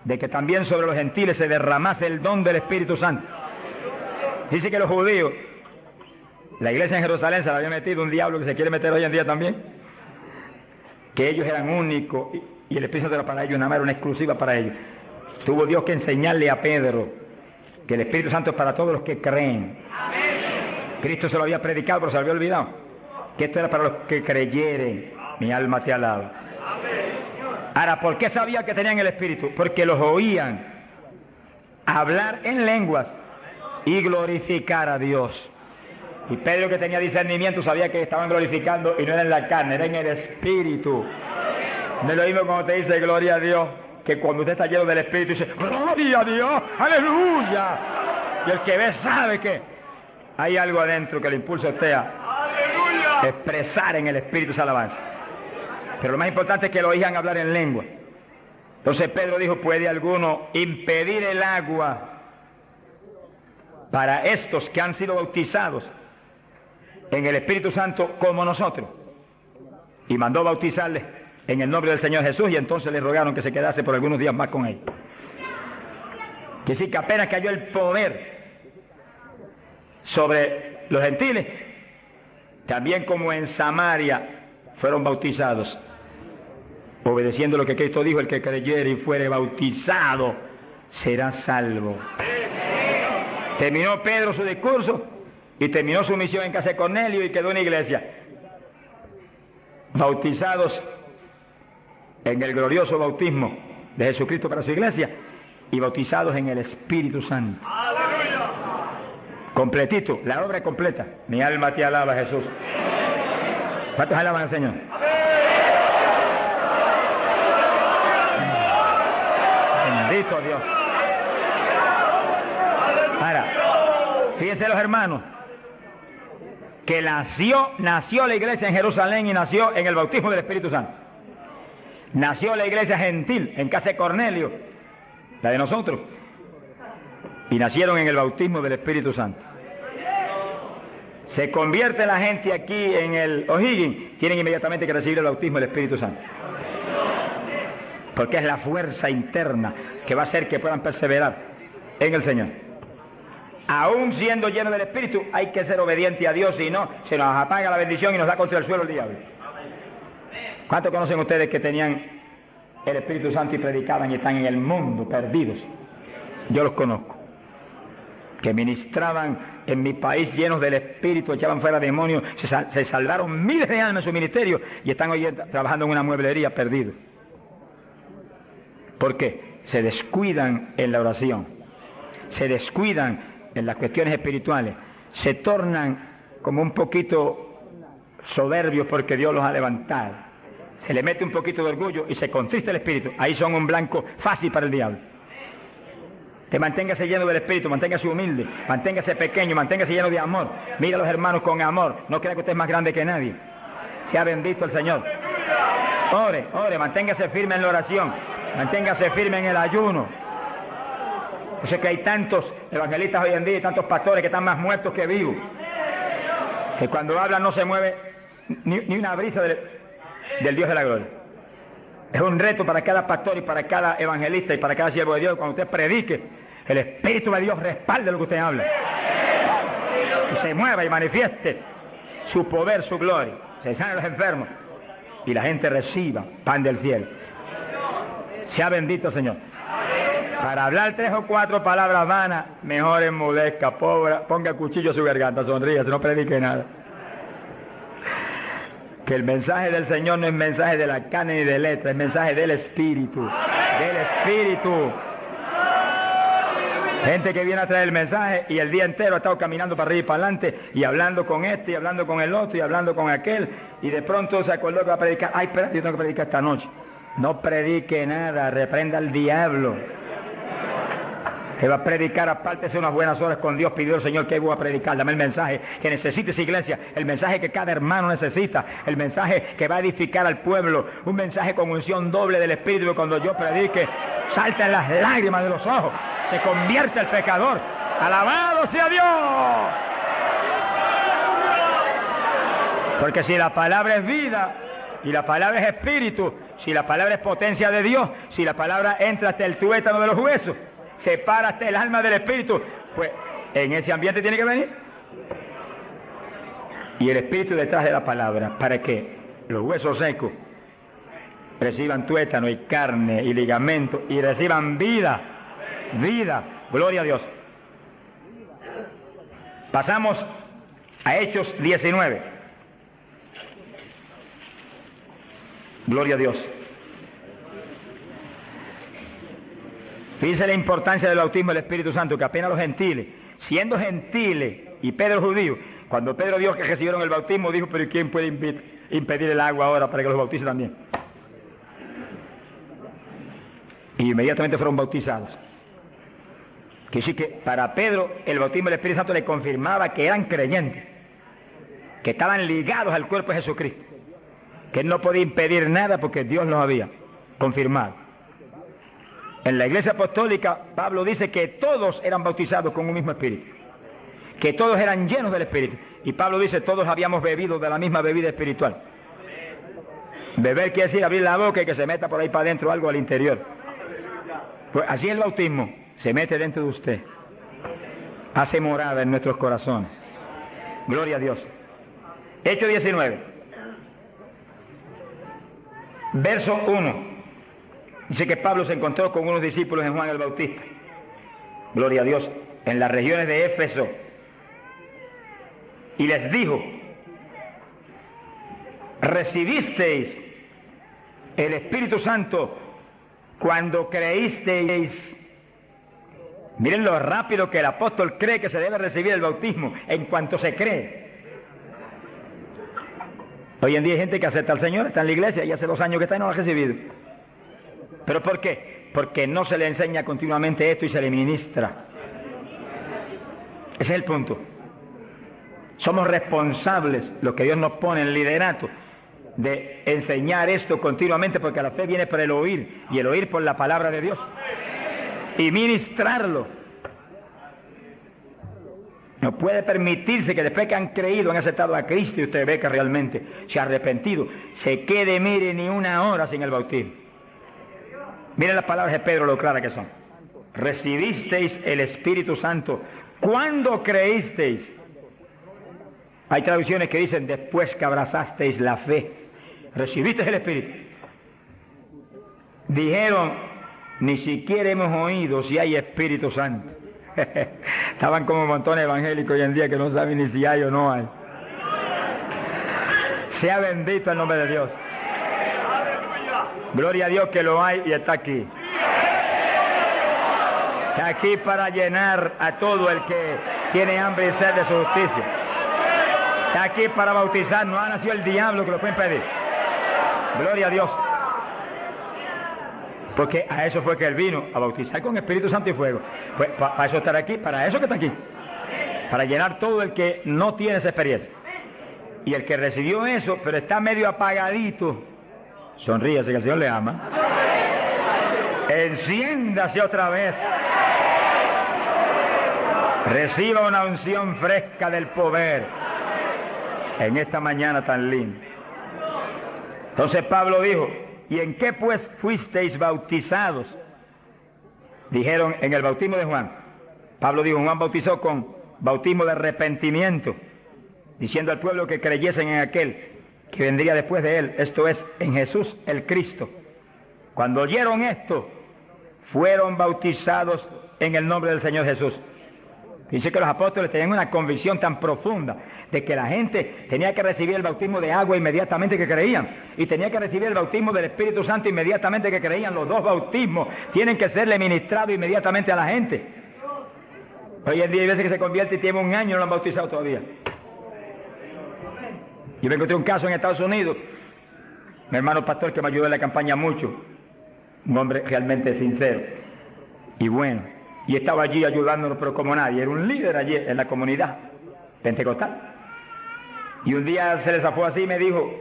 de que también sobre los gentiles se derramase el don del Espíritu Santo. Dice que los judíos, la iglesia en Jerusalén se la había metido un diablo que se quiere meter hoy en día también, que ellos eran únicos y el Espíritu Santo era para ellos, nada más era una exclusiva para ellos. Tuvo Dios que enseñarle a Pedro que el Espíritu Santo es para todos los que creen. Cristo se lo había predicado, pero se lo había olvidado, que esto era para los que creyeren. Mi alma te alaba. Ahora, ¿por qué sabía que tenían el Espíritu? Porque los oían hablar en lenguas y glorificar a Dios. Y Pedro, que tenía discernimiento, sabía que estaban glorificando y no era en la carne, era en el Espíritu. No es lo mismo cuando te dice gloria a Dios, que cuando usted está lleno del Espíritu dice gloria a Dios, aleluya. Y el que ve sabe que hay algo adentro que le impulsa a usted a expresar en el Espíritu esa alabanza. Pero lo más importante es que lo oigan hablar en lengua. Entonces Pedro dijo, ¿puede alguno impedir el agua para estos que han sido bautizados en el Espíritu Santo como nosotros? Y mandó bautizarles en el nombre del Señor Jesús, y entonces le rogaron que se quedase por algunos días más con él. Que sí, que apenas cayó el poder sobre los gentiles, también como en Samaria fueron bautizados. obedeciendo lo que Cristo dijo, el que creyere y fuere bautizado será salvo. Terminó Pedro su discurso y terminó su misión en casa de Cornelio y quedó en la iglesia. Bautizados en el glorioso bautismo de Jesucristo para su iglesia y bautizados en el Espíritu Santo. ¡Aleluya! Completito, la obra es completa. Mi alma te alaba, Jesús. ¿Cuántos alaban al Señor? Bendito Dios. Ahora, fíjense los hermanos, que nació la iglesia en Jerusalén y nació en el bautismo del Espíritu Santo. Nació la iglesia gentil en casa de Cornelio, la de nosotros, y nacieron en el bautismo del Espíritu Santo. Se convierte la gente aquí en el O'Higgins, tienen inmediatamente que recibir el bautismo del Espíritu Santo, porque es la fuerza interna que va a hacer que puedan perseverar en el Señor. Aún siendo lleno del Espíritu, hay que ser obediente a Dios, si no, se nos apaga la bendición y nos da contra el suelo el diablo. ¿Cuántos conocen ustedes que tenían el Espíritu Santo y predicaban y están en el mundo perdidos? Yo los conozco. Que ministraban en mi país llenos del Espíritu, echaban fuera demonios, se salvaron miles de almas en su ministerio y están hoy trabajando en una mueblería perdidos. ¿Por qué? Se descuidan en la oración, se descuidan en las cuestiones espirituales, se tornan como un poquito soberbios porque Dios los ha levantado, se le mete un poquito de orgullo y se contrista el espíritu. Ahí son un blanco fácil para el diablo. Que manténgase lleno del Espíritu, manténgase humilde, manténgase pequeño, manténgase lleno de amor. Mira a los hermanos con amor, no crea que usted es más grande que nadie. Sea bendito el Señor. Ore, manténgase firme en la oración, manténgase firme en el ayuno. Yo sé que hay tantos evangelistas hoy en día y tantos pastores que están más muertos que vivos, que cuando hablan no se mueve ni una brisa del Dios de la gloria. Es un reto para cada pastor y para cada evangelista y para cada siervo de Dios. Cuando usted predique, el Espíritu de Dios respalde lo que usted habla. Y se mueva y manifieste su poder, su gloria. Se sanen los enfermos y la gente reciba pan del cielo. Sea bendito, Señor. Para hablar 3 o 4 palabras vanas, mejor enmudezca, pobre, ponga el cuchillo a su garganta, sonríe, no predique nada. Que el mensaje del Señor no es mensaje de la carne ni de letra, es mensaje del Espíritu. Del Espíritu. Gente que viene a traer el mensaje y el día entero ha estado caminando para arriba y para adelante y hablando con este y hablando con el otro y hablando con aquel y de pronto se acordó que va a predicar. Ay, espera, yo tengo que predicar esta noche. No predique nada, reprenda al diablo. Que va a predicar, apártese unas buenas horas con Dios, pidió al Señor que voy a predicar, dame el mensaje que necesita esa iglesia, el mensaje que cada hermano necesita, el mensaje que va a edificar al pueblo, un mensaje con unción doble del Espíritu, que cuando yo predique, salten las lágrimas de los ojos, se convierte el pecador, alabado sea Dios. Porque si la palabra es vida, y la palabra es espíritu, si la palabra es potencia de Dios, si la palabra entra hasta el tuétano de los huesos, separa hasta el alma del espíritu, pues en ese ambiente tiene que venir. Y el espíritu detrás de la palabra, para que los huesos secos reciban tuétano y carne y ligamento y reciban vida, gloria a Dios. Pasamos a Hechos 19. Gloria a Dios. Fíjense la importancia del bautismo del Espíritu Santo, que apenas los gentiles, siendo gentiles y Pedro judío, cuando Pedro vio que recibieron el bautismo, dijo, pero ¿quién puede impedir el agua ahora para que los bautice también? Y inmediatamente fueron bautizados. Que sí que para Pedro el bautismo del Espíritu Santo le confirmaba que eran creyentes, que estaban ligados al cuerpo de Jesucristo, que él no podía impedir nada porque Dios los había confirmado. En la iglesia apostólica, Pablo dice que todos eran bautizados con un mismo espíritu, que todos eran llenos del espíritu. Y Pablo dice, todos habíamos bebido de la misma bebida espiritual. Beber quiere decir abrir la boca y que se meta por ahí para adentro algo al interior. Pues así el bautismo se mete dentro de usted, hace morada en nuestros corazones. Gloria a Dios. Hechos 19. Verso 1. Dice que Pablo se encontró con unos discípulos en Juan el Bautista. Gloria a Dios. En las regiones de Éfeso. Y les dijo: ¿recibisteis el Espíritu Santo cuando creísteis? Miren lo rápido que el apóstol cree que se debe recibir el bautismo, en cuanto se cree. Hoy en día hay gente que acepta al Señor, está en la iglesia y hace 2 años que está y no lo ha recibido. ¿Pero por qué? Porque no se le enseña continuamente esto y se le ministra. Ese es el punto. Somos responsables, los que Dios nos pone en liderato, de enseñar esto continuamente, porque la fe viene por el oír, y el oír por la palabra de Dios, y ministrarlo. No puede permitirse que después que han creído, han aceptado a Cristo, y usted ve que realmente se ha arrepentido, se quede, mire, ni una hora sin el bautismo. Miren las palabras de Pedro, lo claras que son. Recibisteis el Espíritu Santo cuando creísteis. Hay traducciones que dicen después que abrazasteis la fe. Recibisteis el Espíritu. Dijeron: ni siquiera hemos oído si hay Espíritu Santo. Estaban como montones evangélicos hoy en día que no saben ni si hay o no hay. Sea bendito el nombre de Dios. Gloria a Dios que lo hay y está aquí. Está aquí para llenar a todo el que tiene hambre y sed de su justicia. Está aquí para bautizar. No ha nacido el diablo que lo puede impedir. Gloria a Dios. Porque a eso fue que él vino, a bautizar con Espíritu Santo y fuego. Pues para eso estar aquí, para eso que está aquí. Para llenar todo el que no tiene esa experiencia. Y el que recibió eso, pero está medio apagadito, sonríase que el Señor le ama. Enciéndase otra vez. Reciba una unción fresca del poder en esta mañana tan linda. Entonces Pablo dijo: ¿y en qué pues fuisteis bautizados? Dijeron: en el bautismo de Juan. Pablo dijo: Juan bautizó con bautismo de arrepentimiento, diciendo al pueblo que creyesen en aquel que vendría después de él, esto es, en Jesús el Cristo. Cuando oyeron esto, fueron bautizados en el nombre del Señor Jesús. Dice que los apóstoles tenían una convicción tan profunda de que la gente tenía que recibir el bautismo de agua inmediatamente que creían, y tenía que recibir el bautismo del Espíritu Santo inmediatamente que creían. Los dos bautismos tienen que serle ministrados inmediatamente a la gente. Hoy en día hay veces que se convierte y tiene 1 año y no lo han bautizado todavía. Yo me encontré un caso en Estados Unidos, mi hermano pastor que me ayudó en la campaña mucho, un hombre realmente sincero y bueno, y estaba allí ayudándonos, pero como nadie, era un líder allí en la comunidad pentecostal. Y un día se le zafó así y me dijo: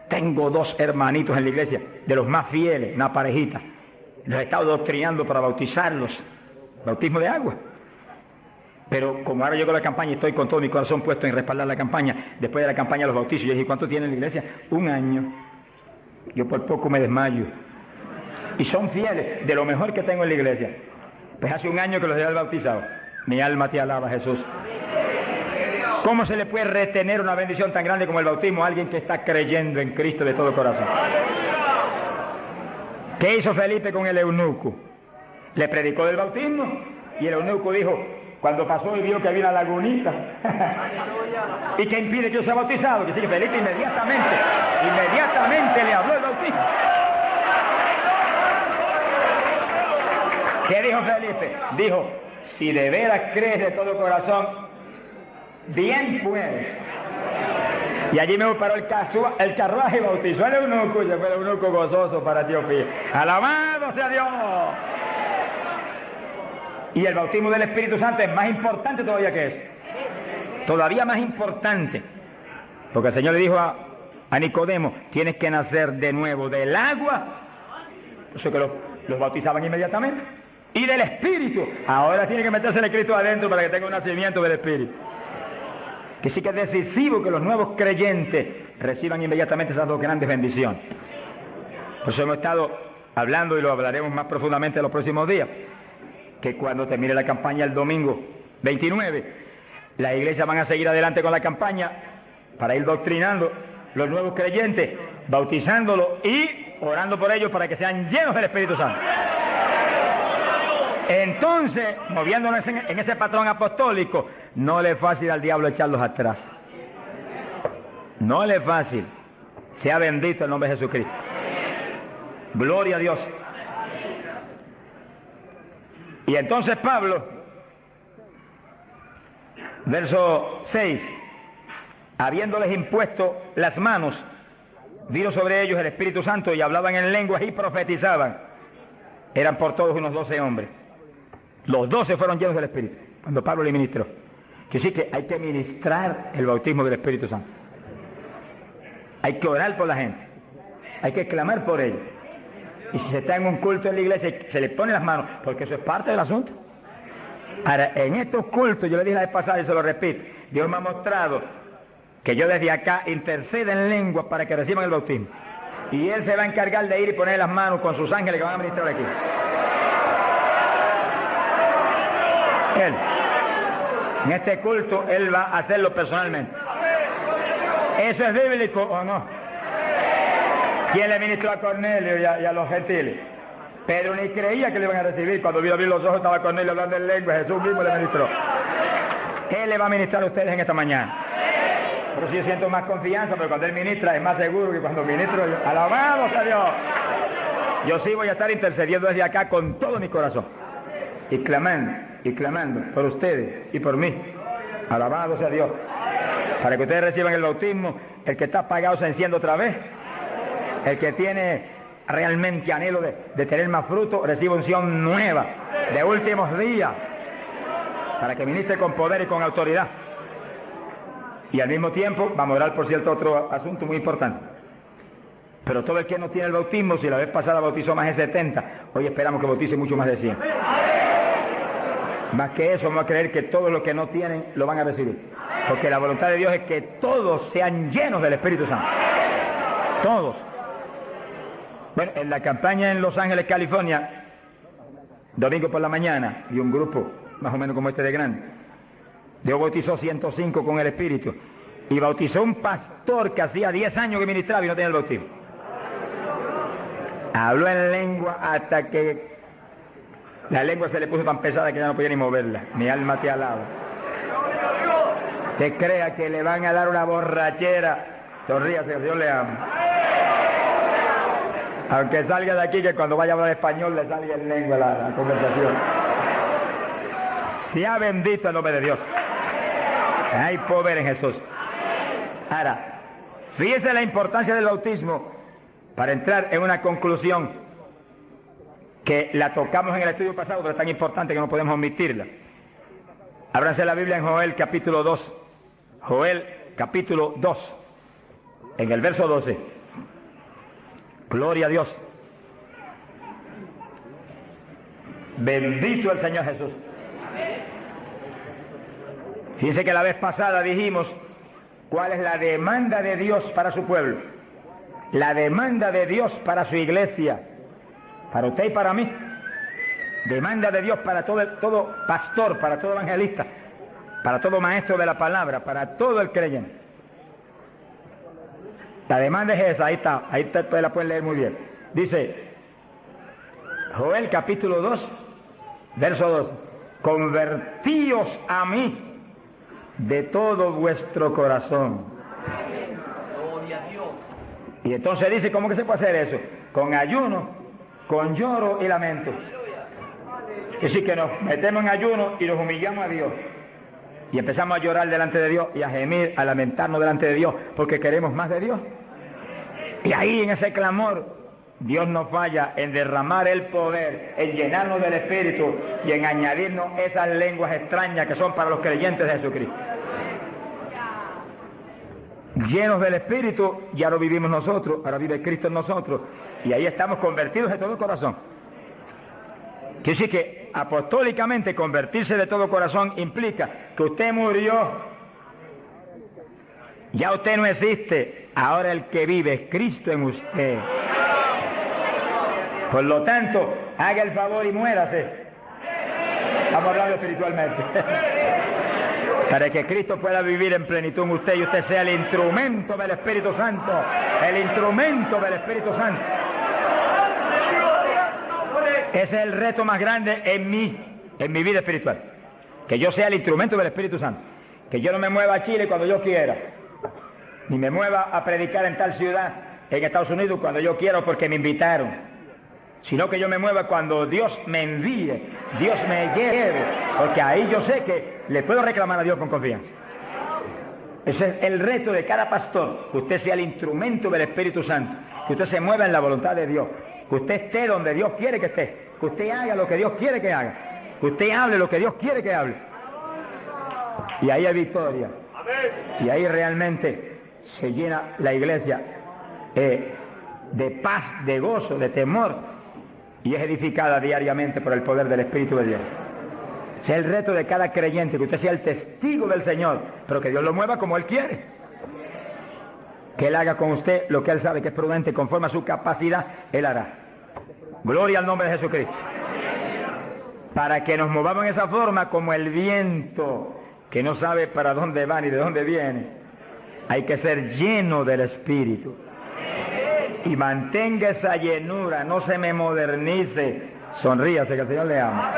tengo 2 hermanitos en la iglesia, de los más fieles, una parejita, los he estado doctrinando para bautizarlos, bautismo de agua. Pero como ahora llegó la campaña y estoy con todo mi corazón puesto en respaldar la campaña, después de la campaña los bautizos. Yo dije: ¿cuánto tiene en la iglesia? 1 año. Yo por poco me desmayo. Y son fieles, de lo mejor que tengo en la iglesia. Pues hace 1 año que los he bautizado. Mi alma te alaba, Jesús. ¿Cómo se le puede retener una bendición tan grande como el bautismo a alguien que está creyendo en Cristo de todo corazón? ¿Qué hizo Felipe con el eunuco? Le predicó del bautismo y el eunuco dijo, cuando pasó y vio que había una lagunita, ¿y qué impide que yo sea bautizado? Que sí, Felipe inmediatamente le habló del bautismo. ¿Qué dijo Felipe? Dijo, si de veras crees de todo corazón, bien puedes. Y allí me paró el carruaje y bautizó al eunuco, y fue el eunuco gozoso para Etiopía. ¡Alabado sea Dios! Y el bautismo del Espíritu Santo es más importante todavía que eso. Todavía más importante. Porque el Señor le dijo a Nicodemo, tienes que nacer de nuevo del agua. Por eso que los bautizaban inmediatamente. Y del Espíritu. Ahora tiene que meterse el Cristo adentro para que tenga un nacimiento del Espíritu. Que sí que es decisivo que los nuevos creyentes reciban inmediatamente esas 2 grandes bendiciones. Por eso hemos estado hablando y lo hablaremos más profundamente en los próximos días. Que cuando termine la campaña el domingo 29, las iglesias van a seguir adelante con la campaña para ir doctrinando los nuevos creyentes bautizándolos y orando por ellos para que sean llenos del Espíritu Santo. Entonces, moviéndonos en ese patrón apostólico, no le es fácil al diablo echarlos atrás. No le es fácil. Sea bendito el nombre de Jesucristo. Gloria a Dios. Y entonces Pablo, verso 6, habiéndoles impuesto las manos, vino sobre ellos el Espíritu Santo y hablaban en lenguas y profetizaban. Eran por todos unos 12 hombres. Los 12 fueron llenos del Espíritu cuando Pablo le ministró. Que sí que hay que ministrar el bautismo del Espíritu Santo. Hay que orar por la gente. Hay que clamar por ellos. Y si se está en un culto en la iglesia, se le pone las manos, porque eso es parte del asunto. Ahora, en estos cultos, yo le dije la vez pasada y se lo repito, Dios me ha mostrado que yo desde acá intercedo en lengua para que reciban el bautismo. Y Él se va a encargar de ir y poner las manos con sus ángeles que van a ministrar aquí. Él, en este culto, Él va a hacerlo personalmente. ¿Eso es bíblico o no? ¿Quién le ministró a Cornelio y a los gentiles? Pedro ni creía que le iban a recibir. Cuando vio abrir los ojos estaba Cornelio hablando en lengua. Jesús mismo le ministró. Él le va a ministrar a ustedes en esta mañana. Pero si yo siento más confianza, pero cuando Él ministra es más seguro que cuando ministro yo. ¡Alabado sea Dios! Yo sí voy a estar intercediendo desde acá con todo mi corazón. Y clamando por ustedes y por mí. Alabado sea Dios. Para que ustedes reciban el bautismo, el que está apagado se enciende otra vez. El que tiene realmente anhelo de tener más fruto, recibe unción nueva, de últimos días, para que ministre con poder y con autoridad. Y al mismo tiempo, vamos a orar por cierto otro asunto muy importante. Pero todo el que no tiene el bautismo, si la vez pasada bautizó más de 70, hoy esperamos que bautice mucho más de 100. Más que eso, vamos a creer que todos los que no tienen lo van a recibir. Porque la voluntad de Dios es que todos sean llenos del Espíritu Santo. Todos. Bueno, en la campaña en Los Ángeles, California, domingo por la mañana, y un grupo más o menos como este de grande, Dios bautizó 105 con el Espíritu. Y bautizó un pastor que hacía 10 años que ministraba y no tenía el bautismo. Habló en lengua hasta que la lengua se le puso tan pesada que ya no podía ni moverla. Mi alma te alaba. Te crea que le van a dar una borrachera. Sonríase, Dios le ama. Aunque salga de aquí, que cuando vaya a hablar español le salga en lengua la conversación. Sea bendito el nombre de Dios. Hay poder en Jesús. Ahora, fíjese la importancia del bautismo para entrar en una conclusión que la tocamos en el estudio pasado, pero es tan importante que no podemos omitirla. Ábranse la Biblia en Joel capítulo 2. Joel capítulo 2, en el verso 12. Gloria a Dios. Bendito el Señor Jesús. Fíjense que la vez pasada dijimos cuál es la demanda de Dios para su pueblo. La demanda de Dios para su iglesia. Para usted y para mí. Demanda de Dios para todo pastor, para todo evangelista, para todo maestro de la palabra, para todo el creyente. La demanda es esa, ahí está, ustedes la pueden leer muy bien. Dice, Joel capítulo 2, verso 2, convertíos a mí de todo vuestro corazón. Y entonces dice, ¿cómo que se puede hacer eso? Con ayuno, con lloro y lamento. Es decir, que nos metemos en ayuno y nos humillamos a Dios. Y empezamos a llorar delante de Dios y a gemir, a lamentarnos delante de Dios, porque queremos más de Dios. Y ahí en ese clamor, Dios no falla en derramar el poder, en llenarnos del Espíritu y en añadirnos esas lenguas extrañas que son para los creyentes de Jesucristo. Llenos del Espíritu, ya lo vivimos nosotros, ahora vive Cristo en nosotros, y ahí estamos convertidos de todo corazón. Quiere decir que apostólicamente convertirse de todo corazón implica que usted murió, ya usted no existe, ahora el que vive es Cristo en usted. Por lo tanto, haga el favor y muérase. Estamos hablando espiritualmente. Para que Cristo pueda vivir en plenitud en usted y usted sea el instrumento del Espíritu Santo. El instrumento del Espíritu Santo. Ese es el reto más grande en mi vida espiritual. Que yo sea el instrumento del Espíritu Santo. Que yo no me mueva a Chile cuando yo quiera. Ni me mueva a predicar en tal ciudad, en Estados Unidos, cuando yo quiera porque me invitaron. Sino que yo me mueva cuando Dios me envíe, Dios me lleve, porque ahí yo sé que le puedo reclamar a Dios con confianza. Ese es el reto de cada pastor, que usted sea el instrumento del Espíritu Santo, que usted se mueva en la voluntad de Dios, que usted esté donde Dios quiere que esté, que usted haga lo que Dios quiere que haga, que usted hable lo que Dios quiere que hable. Y ahí hay victoria, y ahí realmente se llena la iglesia de paz, de gozo, de temor, y es edificada diariamente por el poder del Espíritu de Dios. Ese es el reto de cada creyente, que usted sea el testigo del Señor, pero que Dios lo mueva como Él quiere. Que Él haga con usted lo que Él sabe que es prudente, conforme a su capacidad, Él hará. Gloria al nombre de Jesucristo. Para que nos movamos en esa forma como el viento, que no sabe para dónde va ni de dónde viene. Hay que ser lleno del Espíritu. Y mantenga esa llenura, no se me modernice. Sonríase, que el Señor le ama.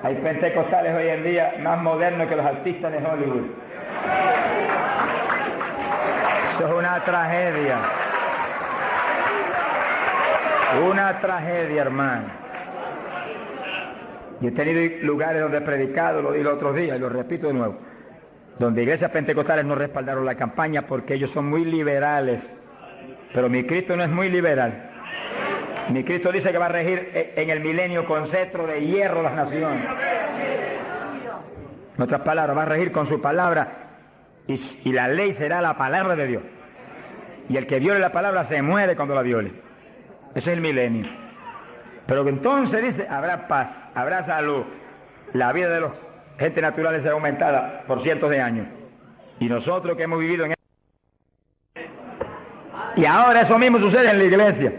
Hay pentecostales hoy en día más modernos que los artistas de Hollywood. Eso es una tragedia. Una tragedia, hermano. Yo he tenido lugares donde he predicado, lo di los otros días y lo repito de nuevo, donde iglesias pentecostales no respaldaron la campaña porque ellos son muy liberales. Pero mi Cristo no es muy liberal. Mi Cristo dice que va a regir en el milenio con cetro de hierro las naciones. En otras palabras, va a regir con su palabra y la ley será la palabra de Dios. Y el que viole la palabra se muere cuando la viole. Ese es el milenio. Pero que entonces dice, habrá paz, habrá salud. La vida de los gente naturales será aumentada por cientos de años. Y nosotros que hemos vivido en y ahora eso mismo sucede en la iglesia.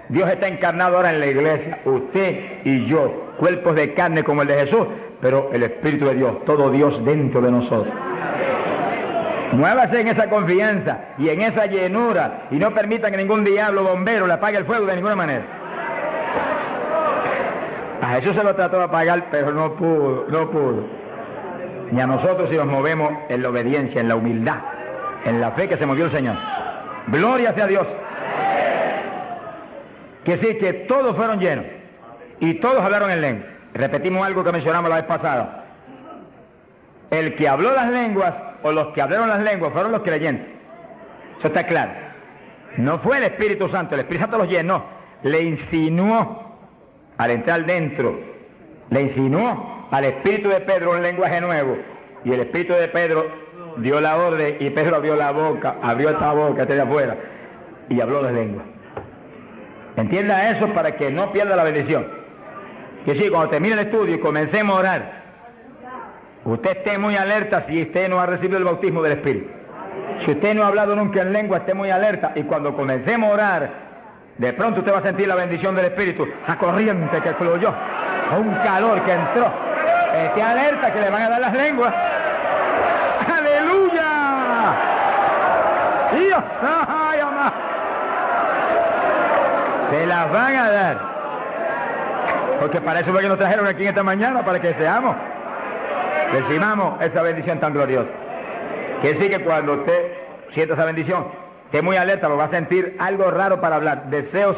Dios está encarnado ahora en la iglesia, usted y yo, cuerpos de carne como el de Jesús, pero el Espíritu de Dios, todo Dios dentro de nosotros. Muévase en esa confianza y en esa llenura y no permita que ningún diablo bombero le apague el fuego de ninguna manera. A Jesús se lo trató de apagar, pero no pudo. Ni a nosotros si nos movemos en la obediencia, en la humildad, en la fe que se movió el Señor. Gloria sea a Dios. Que sí, que todos fueron llenos y todos hablaron en lengua. Repetimos algo que mencionamos la vez pasada. El que habló las lenguas o los que hablaron las lenguas fueron los creyentes. Eso está claro. No fue el Espíritu Santo, el Espíritu Santo los llenó, le insinuó al entrar dentro, le insinuó al Espíritu de Pedro un lenguaje nuevo y el Espíritu de Pedro dio la orden y Pedro abrió la boca, abrió esta boca, esta de afuera, y habló las lenguas. Entienda eso para que no pierda la bendición. Que sí, cuando termine el estudio y comencemos a orar, usted esté muy alerta si usted no ha recibido el bautismo del Espíritu. Si usted no ha hablado nunca en lengua, esté muy alerta, y cuando comencemos a orar, de pronto usted va a sentir la bendición del Espíritu, la corriente que fluyó, un calor que entró. Esté alerta que le van a dar las lenguas. ¡Aleluya! ¡Dios! ¡Ay, amá! Se las van a dar. Porque para eso fue que nos trajeron aquí en esta mañana, para que seamos, recibamos esa bendición tan gloriosa. Quiere decir que cuando usted sienta esa bendición, esté muy alerta, porque va a sentir algo raro para hablar, deseos,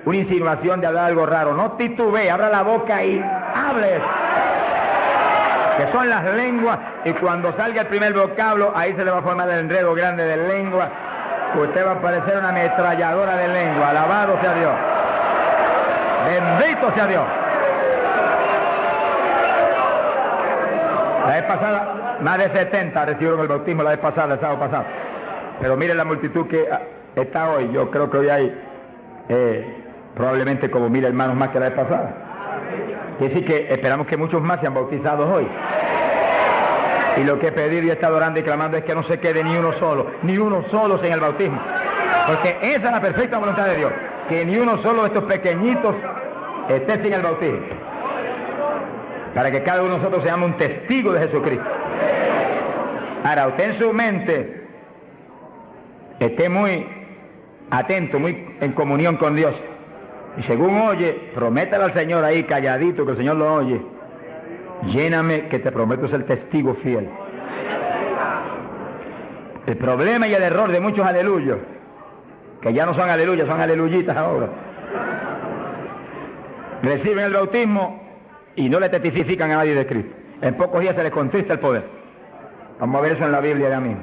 una insinuación de hablar algo raro. No titubee, abra la boca y hable. Que son las lenguas, y cuando salga el primer vocablo, ahí se le va a formar el enredo grande de lengua. Usted va a parecer una ametralladora de lengua. Alabado sea Dios. Bendito sea Dios. La vez pasada, más de 70 recibieron el bautismo la vez pasada, el sábado pasado. Pero mire la multitud que está hoy. Yo creo que hoy hay probablemente como 1000 hermanos más que la vez pasada. Quiere decir que esperamos que muchos más sean bautizados hoy. Y lo que he pedido y he estado orando y clamando es que no se quede ni uno solo sin el bautismo. Porque esa es la perfecta voluntad de Dios, que ni uno solo de estos pequeñitos esté sin el bautismo. para que cada uno de nosotros seamos un testigo de Jesucristo. Ahora, usted en su mente esté muy atento, muy en comunión con Dios. Y según oye, prométale al Señor ahí calladito, que el Señor lo oye. Lléname, que te prometo ser testigo fiel. El problema y el error de muchos aleluyos, que ya no son aleluyas, son aleluyitas ahora, reciben el bautismo y no le testifican a nadie de Cristo. En pocos días se les contrista el poder. Vamos a ver eso en la Biblia ya mismo.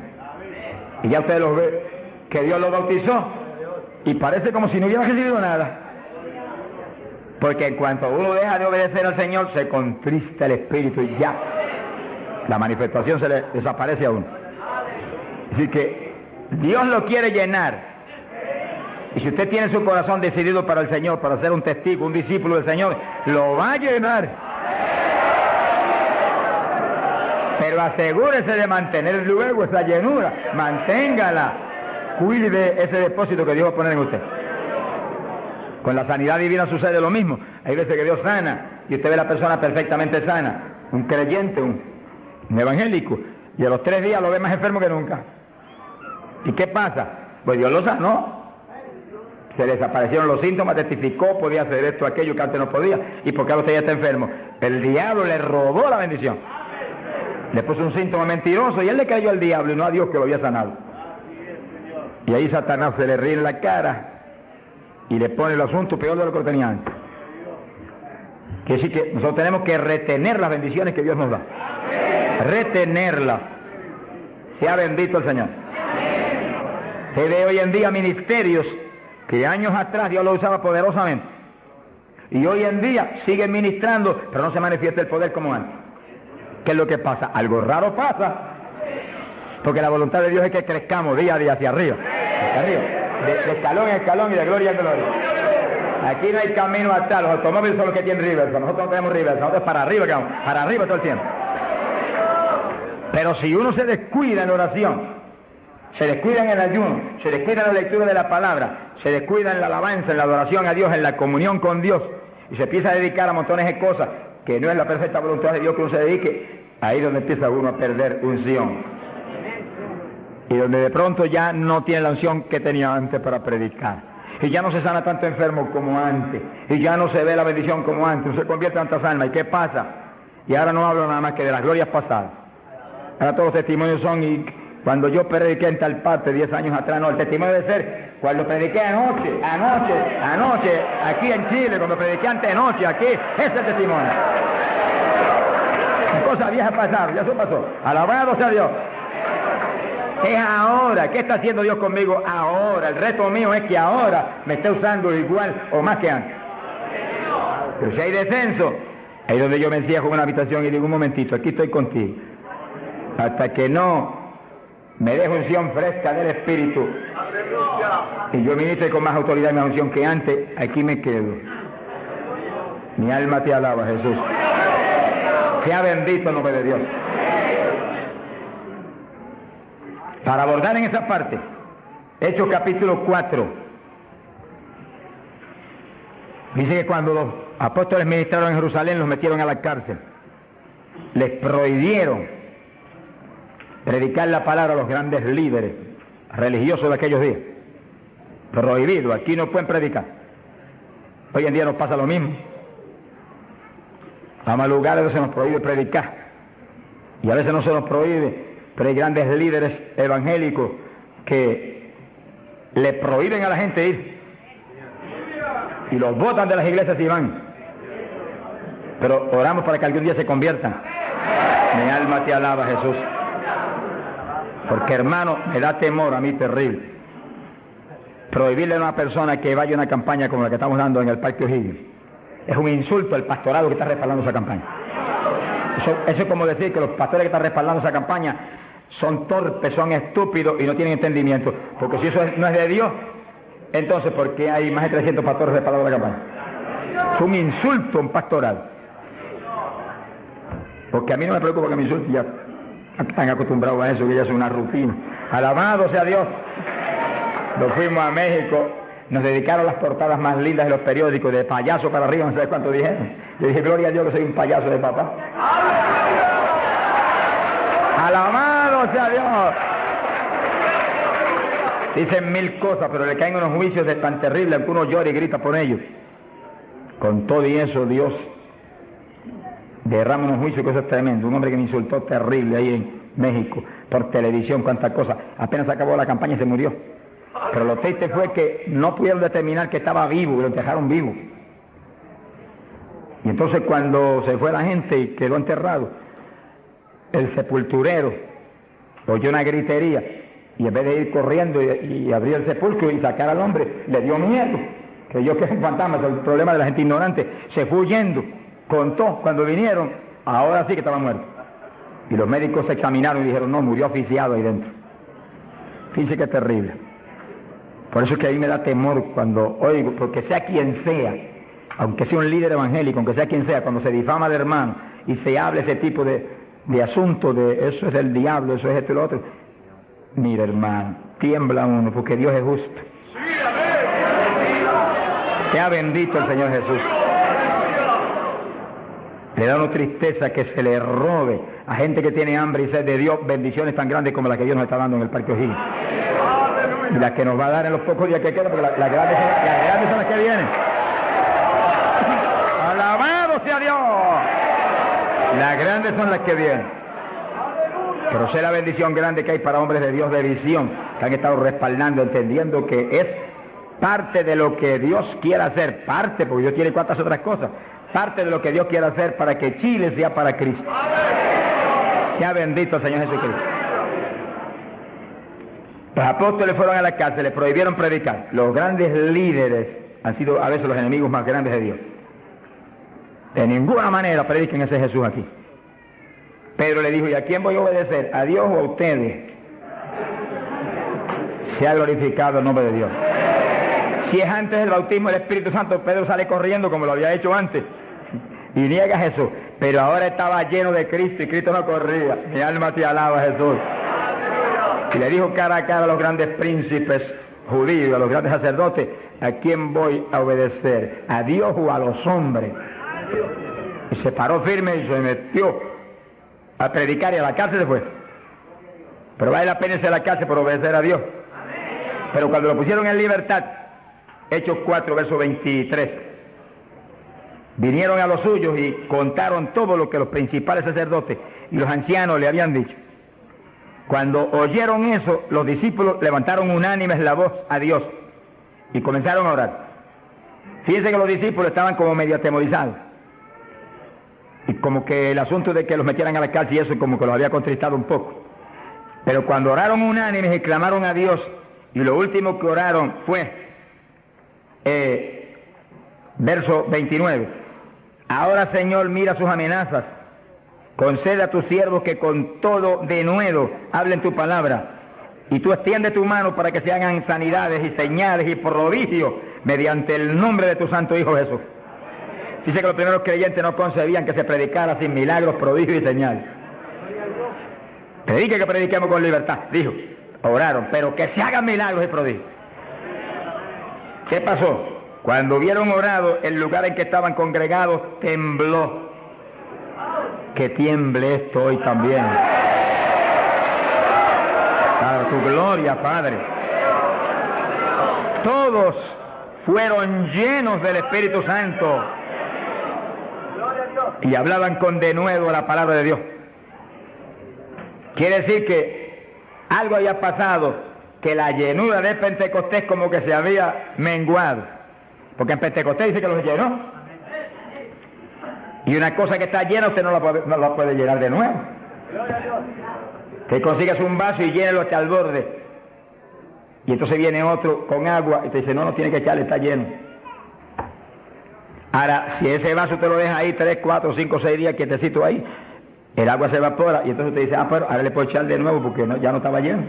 Y ya ustedes los ven, que Dios los bautizó y parece como si no hubiera recibido nada. Porque en cuanto uno deja de obedecer al Señor, se contrista el Espíritu y ya la manifestación se le desaparece a uno. Así que Dios lo quiere llenar. Y si usted tiene su corazón decidido para el Señor, para ser un testigo, un discípulo del Señor, lo va a llenar. Pero asegúrese de mantener luego esa llenura, manténgala, cuide de ese depósito que Dios va a poner en usted. Con la sanidad divina sucede lo mismo. Hay veces que Dios sana y usted ve a la persona perfectamente sana, un creyente, un evangélico, y a los 3 días lo ve más enfermo que nunca. ¿Y qué pasa? Pues Dios lo sanó. Se desaparecieron los síntomas, testificó, podía hacer esto, aquello que antes no podía. ¿Y por qué ahora usted ya está enfermo? El diablo le robó la bendición. Le puso un síntoma mentiroso y él le creyó al diablo y no a Dios que lo había sanado. Y ahí Satanás se le ríe en la cara y le pone el asunto peor de lo que lo tenía antes. Quiere decir que nosotros tenemos que retener las bendiciones que Dios nos da. Retenerlas. Sea bendito el Señor. Se ve hoy en día ministerios que años atrás Dios lo usaba poderosamente. Y hoy en día siguen ministrando, pero no se manifiesta el poder como antes. ¿Qué es lo que pasa? Algo raro pasa. Porque la voluntad de Dios es que crezcamos día a día hacia arriba. Hacia arriba. De escalón en escalón y de gloria en gloria. Aquí no hay camino atrás. Los automóviles son los que tienen reversa. Nosotros no tenemos reversa. Nosotros para arriba, para arriba todo el tiempo. Pero si uno se descuida en la oración, se descuida en el ayuno, se descuida en la lectura de la palabra, se descuida en la alabanza, en la adoración a Dios, en la comunión con Dios, y se empieza a dedicar a montones de cosas que no es la perfecta voluntad de Dios que uno se dedique, ahí es donde empieza uno a perder unción. Y donde de pronto ya no tiene la unción que tenía antes para predicar. Y ya no se sana tanto enfermo como antes. Y ya no se ve la bendición como antes. No se convierte en tantas almas. ¿Y qué pasa? Y ahora no hablo nada más que de las glorias pasadas. Ahora todos los testimonios son, y cuando yo prediqué en tal parte 10 años atrás, no, el testimonio debe ser cuando prediqué anoche, aquí en Chile, cuando prediqué antenoche, aquí, ese es el testimonio. Cosa vieja pasar, ya eso pasó. Alabado sea Dios. Es ahora. ¿Qué está haciendo Dios conmigo ahora? El reto mío es que ahora me esté usando igual o más que antes. Pero si hay descenso, ahí donde yo me encierro en una habitación y digo, un momentito, aquí estoy contigo. Hasta que no me deje unción fresca del Espíritu y yo ministre con más autoridad y más unción que antes, aquí me quedo. Mi alma te alaba, Jesús. Sea bendito el nombre de Dios. Para abordar en esa parte, Hechos capítulo 4, dice que cuando los apóstoles ministraron en Jerusalén, los metieron a la cárcel. Les prohibieron predicar la palabra a los grandes líderes religiosos de aquellos días. Prohibido, aquí no pueden predicar. Hoy en día nos pasa lo mismo. Vamos a lugares donde se nos prohíbe predicar. Y a veces no se nos prohíbe, pero hay grandes líderes evangélicos que le prohíben a la gente ir. Y los botan de las iglesias y van. Pero oramos para que algún día se conviertan. Mi alma te alaba, Jesús. Porque, hermano, me da temor a mí terrible prohibirle a una persona que vaya a una campaña como la que estamos dando en el Parque O'Higgins. Es un insulto al pastorado que está respaldando esa campaña. Eso es como decir que los pastores que están respaldando esa campaña son torpes, son estúpidos y no tienen entendimiento. Porque si eso no es de Dios, entonces ¿por qué hay más de 300 pastores respaldando la campaña? Es un insulto a un pastorado. Porque a mí no me preocupa que me insulten, ya están acostumbrados a eso, que ya es una rutina. Alabado sea Dios. Nos fuimos a México nos dedicaron las portadas más lindas de los periódicos, de payaso para arriba, no sé cuánto dijeron. Yo dije, gloria a Dios que soy un payaso de papá. ¡Alabado sea Dios! Dicen mil cosas, pero le caen unos juicios de tan terribles, que uno llora y grita por ellos. Con todo y eso, Dios derrama unos juicios, cosas tremendas. Un hombre que me insultó terrible ahí en México, por televisión, cuántas cosas. Apenas acabó la campaña y se murió. Pero lo triste fue que no pudieron determinar que estaba vivo, y lo dejaron vivo. Y entonces cuando se fue la gente y quedó enterrado, el sepulturero oyó una gritería, y en vez de ir corriendo y abrir el sepulcro y sacar al hombre, le dio miedo. Creyó que es un fantasma, el problema de la gente ignorante. Se fue huyendo, contó, cuando vinieron, ahora sí que estaba muerto. Y los médicos se examinaron y dijeron, no, murió asfixiado ahí dentro. Fíjense que terrible. Por eso es que a mí me da temor cuando oigo, porque sea quien sea, aunque sea un líder evangélico, aunque sea quien sea, cuando se difama de hermano y se habla ese tipo de asuntos, de eso es del diablo, eso es esto y lo otro, mira hermano, tiembla uno, porque Dios es justo. Sea bendito el Señor Jesús. Le da una tristeza que se le robe a gente que tiene hambre y sed de Dios bendiciones tan grandes como las que Dios nos está dando en el Parque O'Higgins. Y las que nos va a dar en los pocos días que quedan, porque las grandes son las que vienen. ¡Alabado sea Dios! Las grandes son las que vienen. Pero sé la bendición grande que hay para hombres de Dios de visión, que han estado respaldando, entendiendo que es parte de lo que Dios quiere hacer, parte, porque Dios tiene cuantas otras cosas, parte de lo que Dios quiere hacer para que Chile sea para Cristo. Sea bendito el Señor Jesucristo. Los apóstoles fueron a la cárcel, les prohibieron predicar. Los grandes líderes han sido a veces los enemigos más grandes de Dios. De ninguna manera prediquen ese Jesús aquí. Pedro le dijo, ¿y a quién voy a obedecer? ¿A Dios o a ustedes? Se ha glorificado el nombre de Dios. Si es antes del bautismo del Espíritu Santo, Pedro sale corriendo como lo había hecho antes y niega a Jesús. Pero ahora estaba lleno de Cristo y Cristo no corría. Mi alma te alaba, Jesús. Y le dijo cara a cara a los grandes príncipes judíos, a los grandes sacerdotes, ¿a quién voy a obedecer? ¿A Dios o a los hombres? Y se paró firme y se metió a predicar y a la cárcel se fue. Pero vale la pena irse a la cárcel por obedecer a Dios. Pero cuando lo pusieron en libertad, Hechos 4, verso 23, vinieron a los suyos y contaron todo lo que los principales sacerdotes y los ancianos le habían dicho. Cuando oyeron eso, los discípulos levantaron unánimes la voz a Dios y comenzaron a orar. Fíjense que los discípulos estaban como medio atemorizados. Y como que el asunto de que los metieran a la cárcel y eso como que los había contristado un poco. Pero cuando oraron unánimes y clamaron a Dios, y lo último que oraron fue, verso 29, ahora Señor mira sus amenazas, concede a tus siervos que con todo denuedo hablen tu palabra, y tú extiende tu mano para que se hagan sanidades y señales y prodigios mediante el nombre de tu santo Hijo Jesús. Dice que los primeros creyentes no concebían que se predicara sin milagros, prodigios y señales. Predique que prediquemos con libertad, dijo. Oraron, pero que se hagan milagros y prodigios. ¿Qué pasó? Cuando hubieron orado, el lugar en que estaban congregados tembló. Que tiemble esto hoy también. Para tu gloria, Padre. Todos fueron llenos del Espíritu Santo y hablaban con denuedo la palabra de Dios. Quiere decir que algo había pasado, que la llenura de Pentecostés como que se había menguado, porque en Pentecostés dice que los llenó, y una cosa que está llena usted no la puede llenar de nuevo. Te consigues un vaso y llénalo hasta el borde, y entonces viene otro con agua y te dice no tiene que echarle, está lleno. Ahora, si ese vaso te lo deja ahí 3, 4, 5, 6 días quietecito ahí, el agua se evapora y entonces te dice, pero ahora le puedo echar de nuevo porque ya no estaba lleno.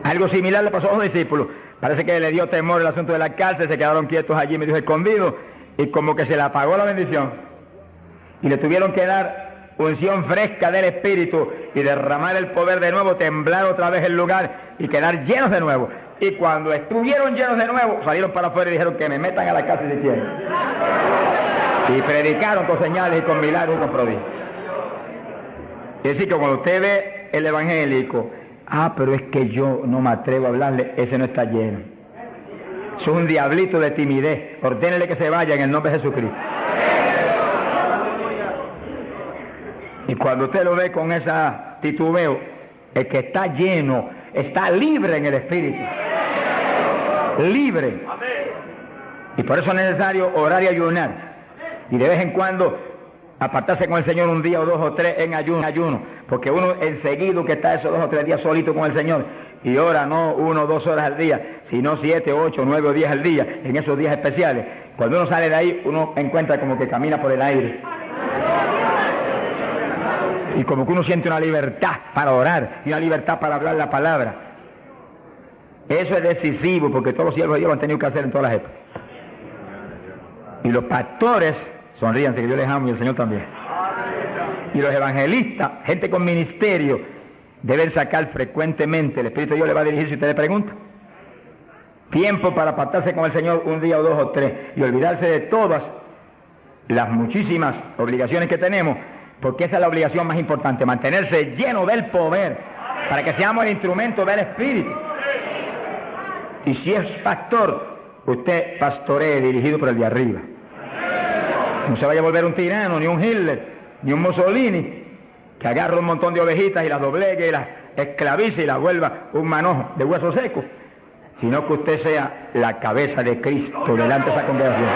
Algo similar le pasó a los discípulos. Parece que le dio temor el asunto de la cárcel, se quedaron quietos allí, me dijo escondidos, y como que se le apagó la bendición. Y le tuvieron que dar unción fresca del Espíritu y derramar el poder de nuevo, temblar otra vez el lugar y quedar llenos de nuevo. Y cuando estuvieron llenos de nuevo, salieron para afuera y dijeron que me metan a la casa si quieren. Y predicaron con señales y con milagros y con prodigios. Es decir, que cuando usted ve el evangélico, pero es que yo no me atrevo a hablarle, ese no está lleno. Eso es un diablito de timidez. Ordénele que se vaya en el nombre de Jesucristo. Y cuando usted lo ve con esa titubeo, el que está lleno, está libre en el Espíritu. Libre. Y por eso es necesario orar y ayunar. Y de vez en cuando apartarse con el Señor un día o 2 o 3 en ayuno. Porque uno enseguida que está esos 2 o 3 días solito con el Señor y ora no 1 o 2 horas al día, sino 7, 8, 9 o 10 al día, en esos días especiales. Cuando uno sale de ahí, uno encuentra como que camina por el aire. Y como que uno siente una libertad para orar y una libertad para hablar la palabra. Eso es decisivo, porque todos los siervos de Dios lo han tenido que hacer en todas las épocas. Y los pastores, sonríanse que yo les amo y el Señor también. Y los evangelistas, gente con ministerio, deben sacar frecuentemente, el Espíritu de Dios le va a dirigir si usted le pregunta. Tiempo para apartarse con el Señor un día o 2 o 3 y olvidarse de todas las muchísimas obligaciones que tenemos, porque esa es la obligación más importante, mantenerse lleno del poder, para que seamos el instrumento del Espíritu. Y si es pastor, usted pastoree dirigido por el de arriba. No se vaya a volver un tirano, ni un Hitler, ni un Mussolini, que agarre un montón de ovejitas y las doblegue y las esclavice y las vuelva un manojo de hueso seco, sino que usted sea la cabeza de Cristo delante de esa congregación.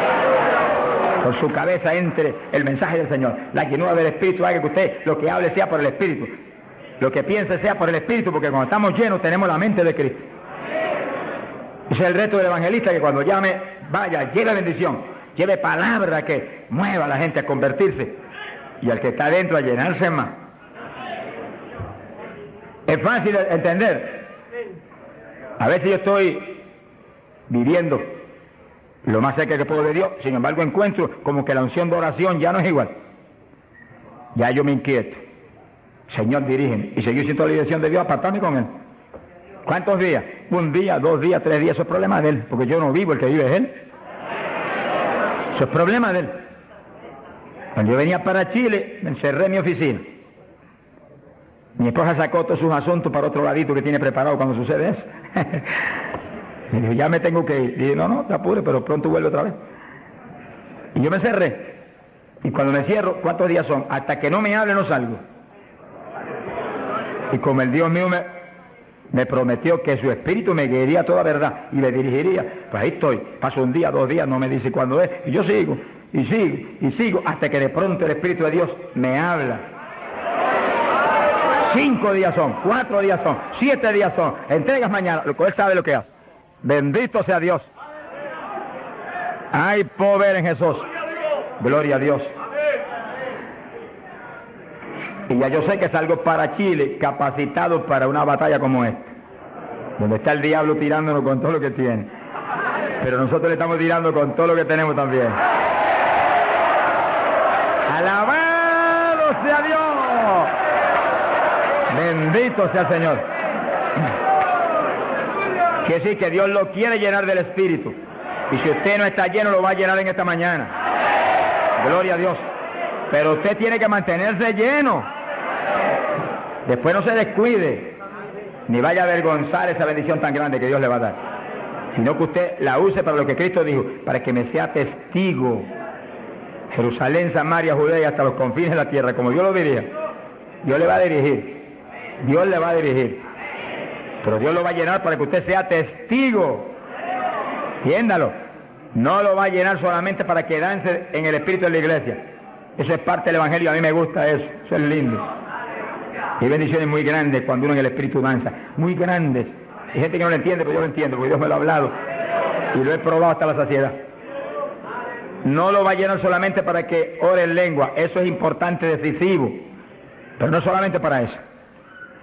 Por su cabeza entre el mensaje del Señor. La llenura del Espíritu haga que usted lo que hable sea por el Espíritu, lo que piense sea por el Espíritu, porque cuando estamos llenos tenemos la mente de Cristo. Ese es el reto del evangelista, que cuando llame, vaya, lleve bendición, lleve palabra que mueva a la gente a convertirse, y al que está adentro a llenarse más. Es fácil entender. A veces yo estoy viviendo lo más cerca que puedo de Dios, sin embargo encuentro como que la unción de oración ya no es igual. Ya yo me inquieto. Señor, dirígeme. Y seguir siendo la dirección de Dios, apartarme con Él. ¿Cuántos días? 1 día, 2 días, 3 días, eso es problema de Él, porque yo no vivo, el que vive es Él. Eso es problema de Él. Cuando yo venía para Chile, me encerré en mi oficina. Mi esposa sacó todos sus asuntos para otro ladito que tiene preparado cuando sucede eso. Y dije, ya me tengo que ir. Y dije, no, te apures, pero pronto vuelvo otra vez. Y yo me cerré. Y cuando me cierro, ¿cuántos días son? Hasta que no me hable, no salgo. Y como el Dios mío me prometió que su espíritu me guiaría a toda verdad y me dirigiría, pues ahí estoy. Paso 1 día, 2 días, no me dice cuándo es. Y yo sigo, y sigo, y sigo, hasta que de pronto el Espíritu de Dios me habla. 5 días son, 4 días son, 7 días son. Entregas mañana, lo que Él sabe lo que hace. Bendito sea Dios. Hay poder en Jesús. Gloria a Dios. Y ya yo sé que salgo para Chile capacitado para una batalla como esta, donde está el diablo tirándonos con todo lo que tiene, pero nosotros le estamos tirando con todo lo que tenemos también. ¡Alabado sea Dios! Bendito sea el Señor. Quiere decir que Dios lo quiere llenar del Espíritu. Y si usted no está lleno, lo va a llenar en esta mañana. Gloria a Dios. Pero usted tiene que mantenerse lleno. Después no se descuide, ni vaya a avergonzar esa bendición tan grande que Dios le va a dar. Sino que usted la use para lo que Cristo dijo, para que me sea testigo. Jerusalén, Samaria, Judea y hasta los confines de la tierra, como Dios lo diría. Dios le va a dirigir. Dios le va a dirigir. Pero Dios lo va a llenar para que usted sea testigo. Entiéndalo. No lo va a llenar solamente para quedarse en el espíritu de la iglesia. Eso es parte del evangelio, a mí me gusta eso. Eso es lindo. Hay bendiciones muy grandes cuando uno en el espíritu danza. Muy grandes. Hay gente que no lo entiende, pero yo lo entiendo, porque Dios me lo ha hablado. Y lo he probado hasta la saciedad. No lo va a llenar solamente para que ore en lengua. Eso es importante, decisivo. Pero no solamente para eso.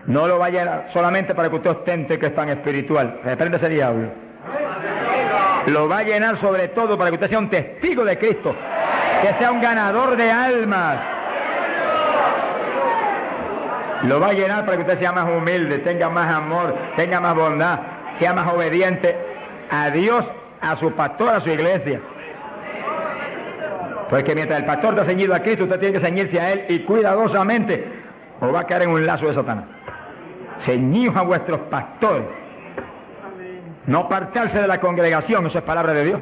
No lo va a llenar solamente para que usted ostente que es tan espiritual. Reprende ese diablo. Lo va a llenar sobre todo para que usted sea un testigo de Cristo, que sea un ganador de almas. Lo va a llenar para que usted sea más humilde, tenga más amor, tenga más bondad, sea más obediente a Dios, a su pastor, a su iglesia. Porque mientras el pastor está ceñido a Cristo, usted tiene que ceñirse a Él y cuidadosamente, o va a caer en un lazo de Satanás. Ceñidos a vuestros pastores. No apartarse de la congregación, eso es palabra de Dios.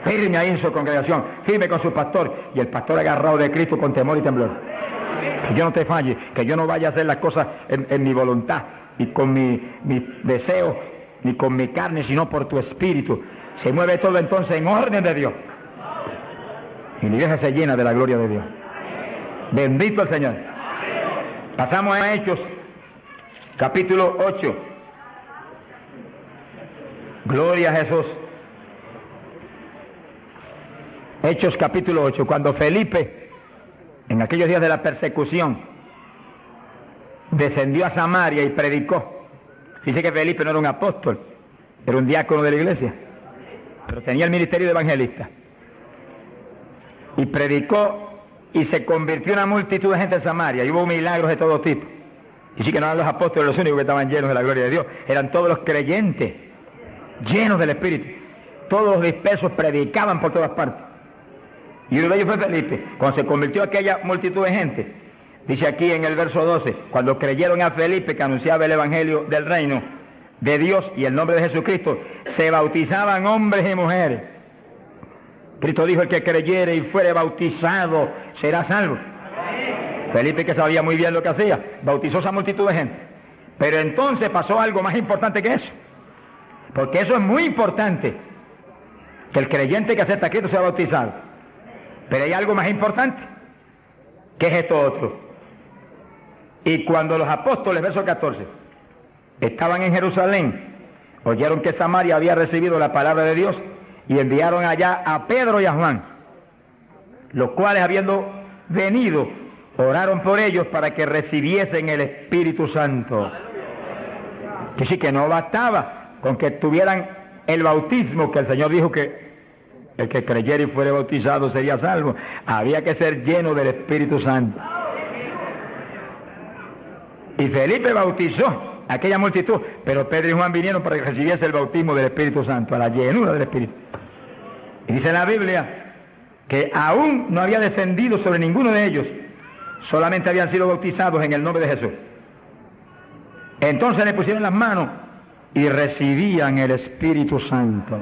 Firme ahí en su congregación, firme con su pastor, y el pastor agarrado de Cristo con temor y temblor. Que yo no te falle, que yo no vaya a hacer las cosas en mi voluntad y con mi deseo, ni con mi carne, sino por tu espíritu. Se mueve todo entonces en orden de Dios. Y mi iglesia se llena de la gloria de Dios. Bendito el Señor. Pasamos a Hechos, capítulo 8. Gloria a Jesús. Hechos capítulo 8, cuando Felipe, en aquellos días de la persecución, descendió a Samaria y predicó. Dice que Felipe no era un apóstol, era un diácono de la iglesia, pero tenía el ministerio de evangelista. Y predicó y se convirtió una multitud de gente en Samaria, y hubo milagros de todo tipo. Y sí que no eran los apóstoles los únicos que estaban llenos de la gloria de Dios, eran todos los creyentes, llenos del Espíritu. Todos los dispersos predicaban por todas partes. Y uno de ellos fue Felipe. Cuando se convirtió aquella multitud de gente, dice aquí en el verso 12, cuando creyeron a Felipe que anunciaba el evangelio del reino de Dios y el nombre de Jesucristo, se bautizaban hombres y mujeres. Cristo dijo: el que creyere y fuere bautizado será salvo. Felipe, que sabía muy bien lo que hacía, bautizó esa multitud de gente. Pero entonces pasó algo más importante que eso, porque eso es muy importante, que el creyente que acepta a Cristo sea bautizado. Pero hay algo más importante, que es esto otro. Y cuando los apóstoles, verso 14, estaban en Jerusalén, oyeron que Samaria había recibido la palabra de Dios, y enviaron allá a Pedro y a Juan, los cuales, habiendo venido, oraron por ellos para que recibiesen el Espíritu Santo. Que sí, que no bastaba con que tuvieran el bautismo, que el Señor dijo que el que creyera y fuere bautizado sería salvo. Había que ser lleno del Espíritu Santo. Y Felipe bautizó a aquella multitud, pero Pedro y Juan vinieron para que recibiese el bautismo del Espíritu Santo, a la llenura del Espíritu. Y dice la Biblia que aún no había descendido sobre ninguno de ellos, solamente habían sido bautizados en el nombre de Jesús. Entonces le pusieron las manos y recibían el Espíritu Santo.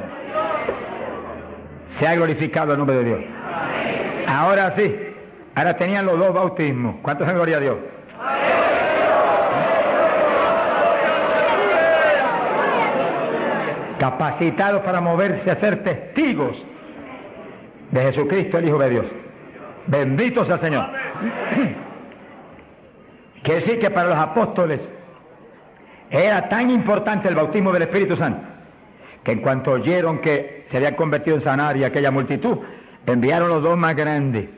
Se ha glorificado el nombre de Dios. Ahora sí, ahora tenían los dos bautismos. ¿Cuántos en gloria a Dios? Capacitados para moverse a ser testigos de Jesucristo, el Hijo de Dios. Bendito sea el Señor. Quiere decir que para los apóstoles era tan importante el bautismo del Espíritu Santo, que en cuanto oyeron que se había convertido en Samaria aquella multitud, enviaron los dos más grandes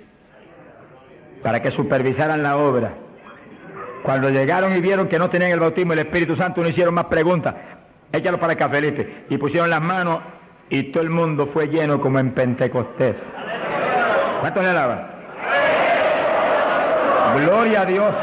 para que supervisaran la obra. Cuando llegaron y vieron que no tenían el bautismo del Espíritu Santo, no hicieron más preguntas. Échalo para acá, Felipe. Y pusieron las manos y todo el mundo fue lleno como en Pentecostés. ¿Cuántos le alaban? Gloria a Dios.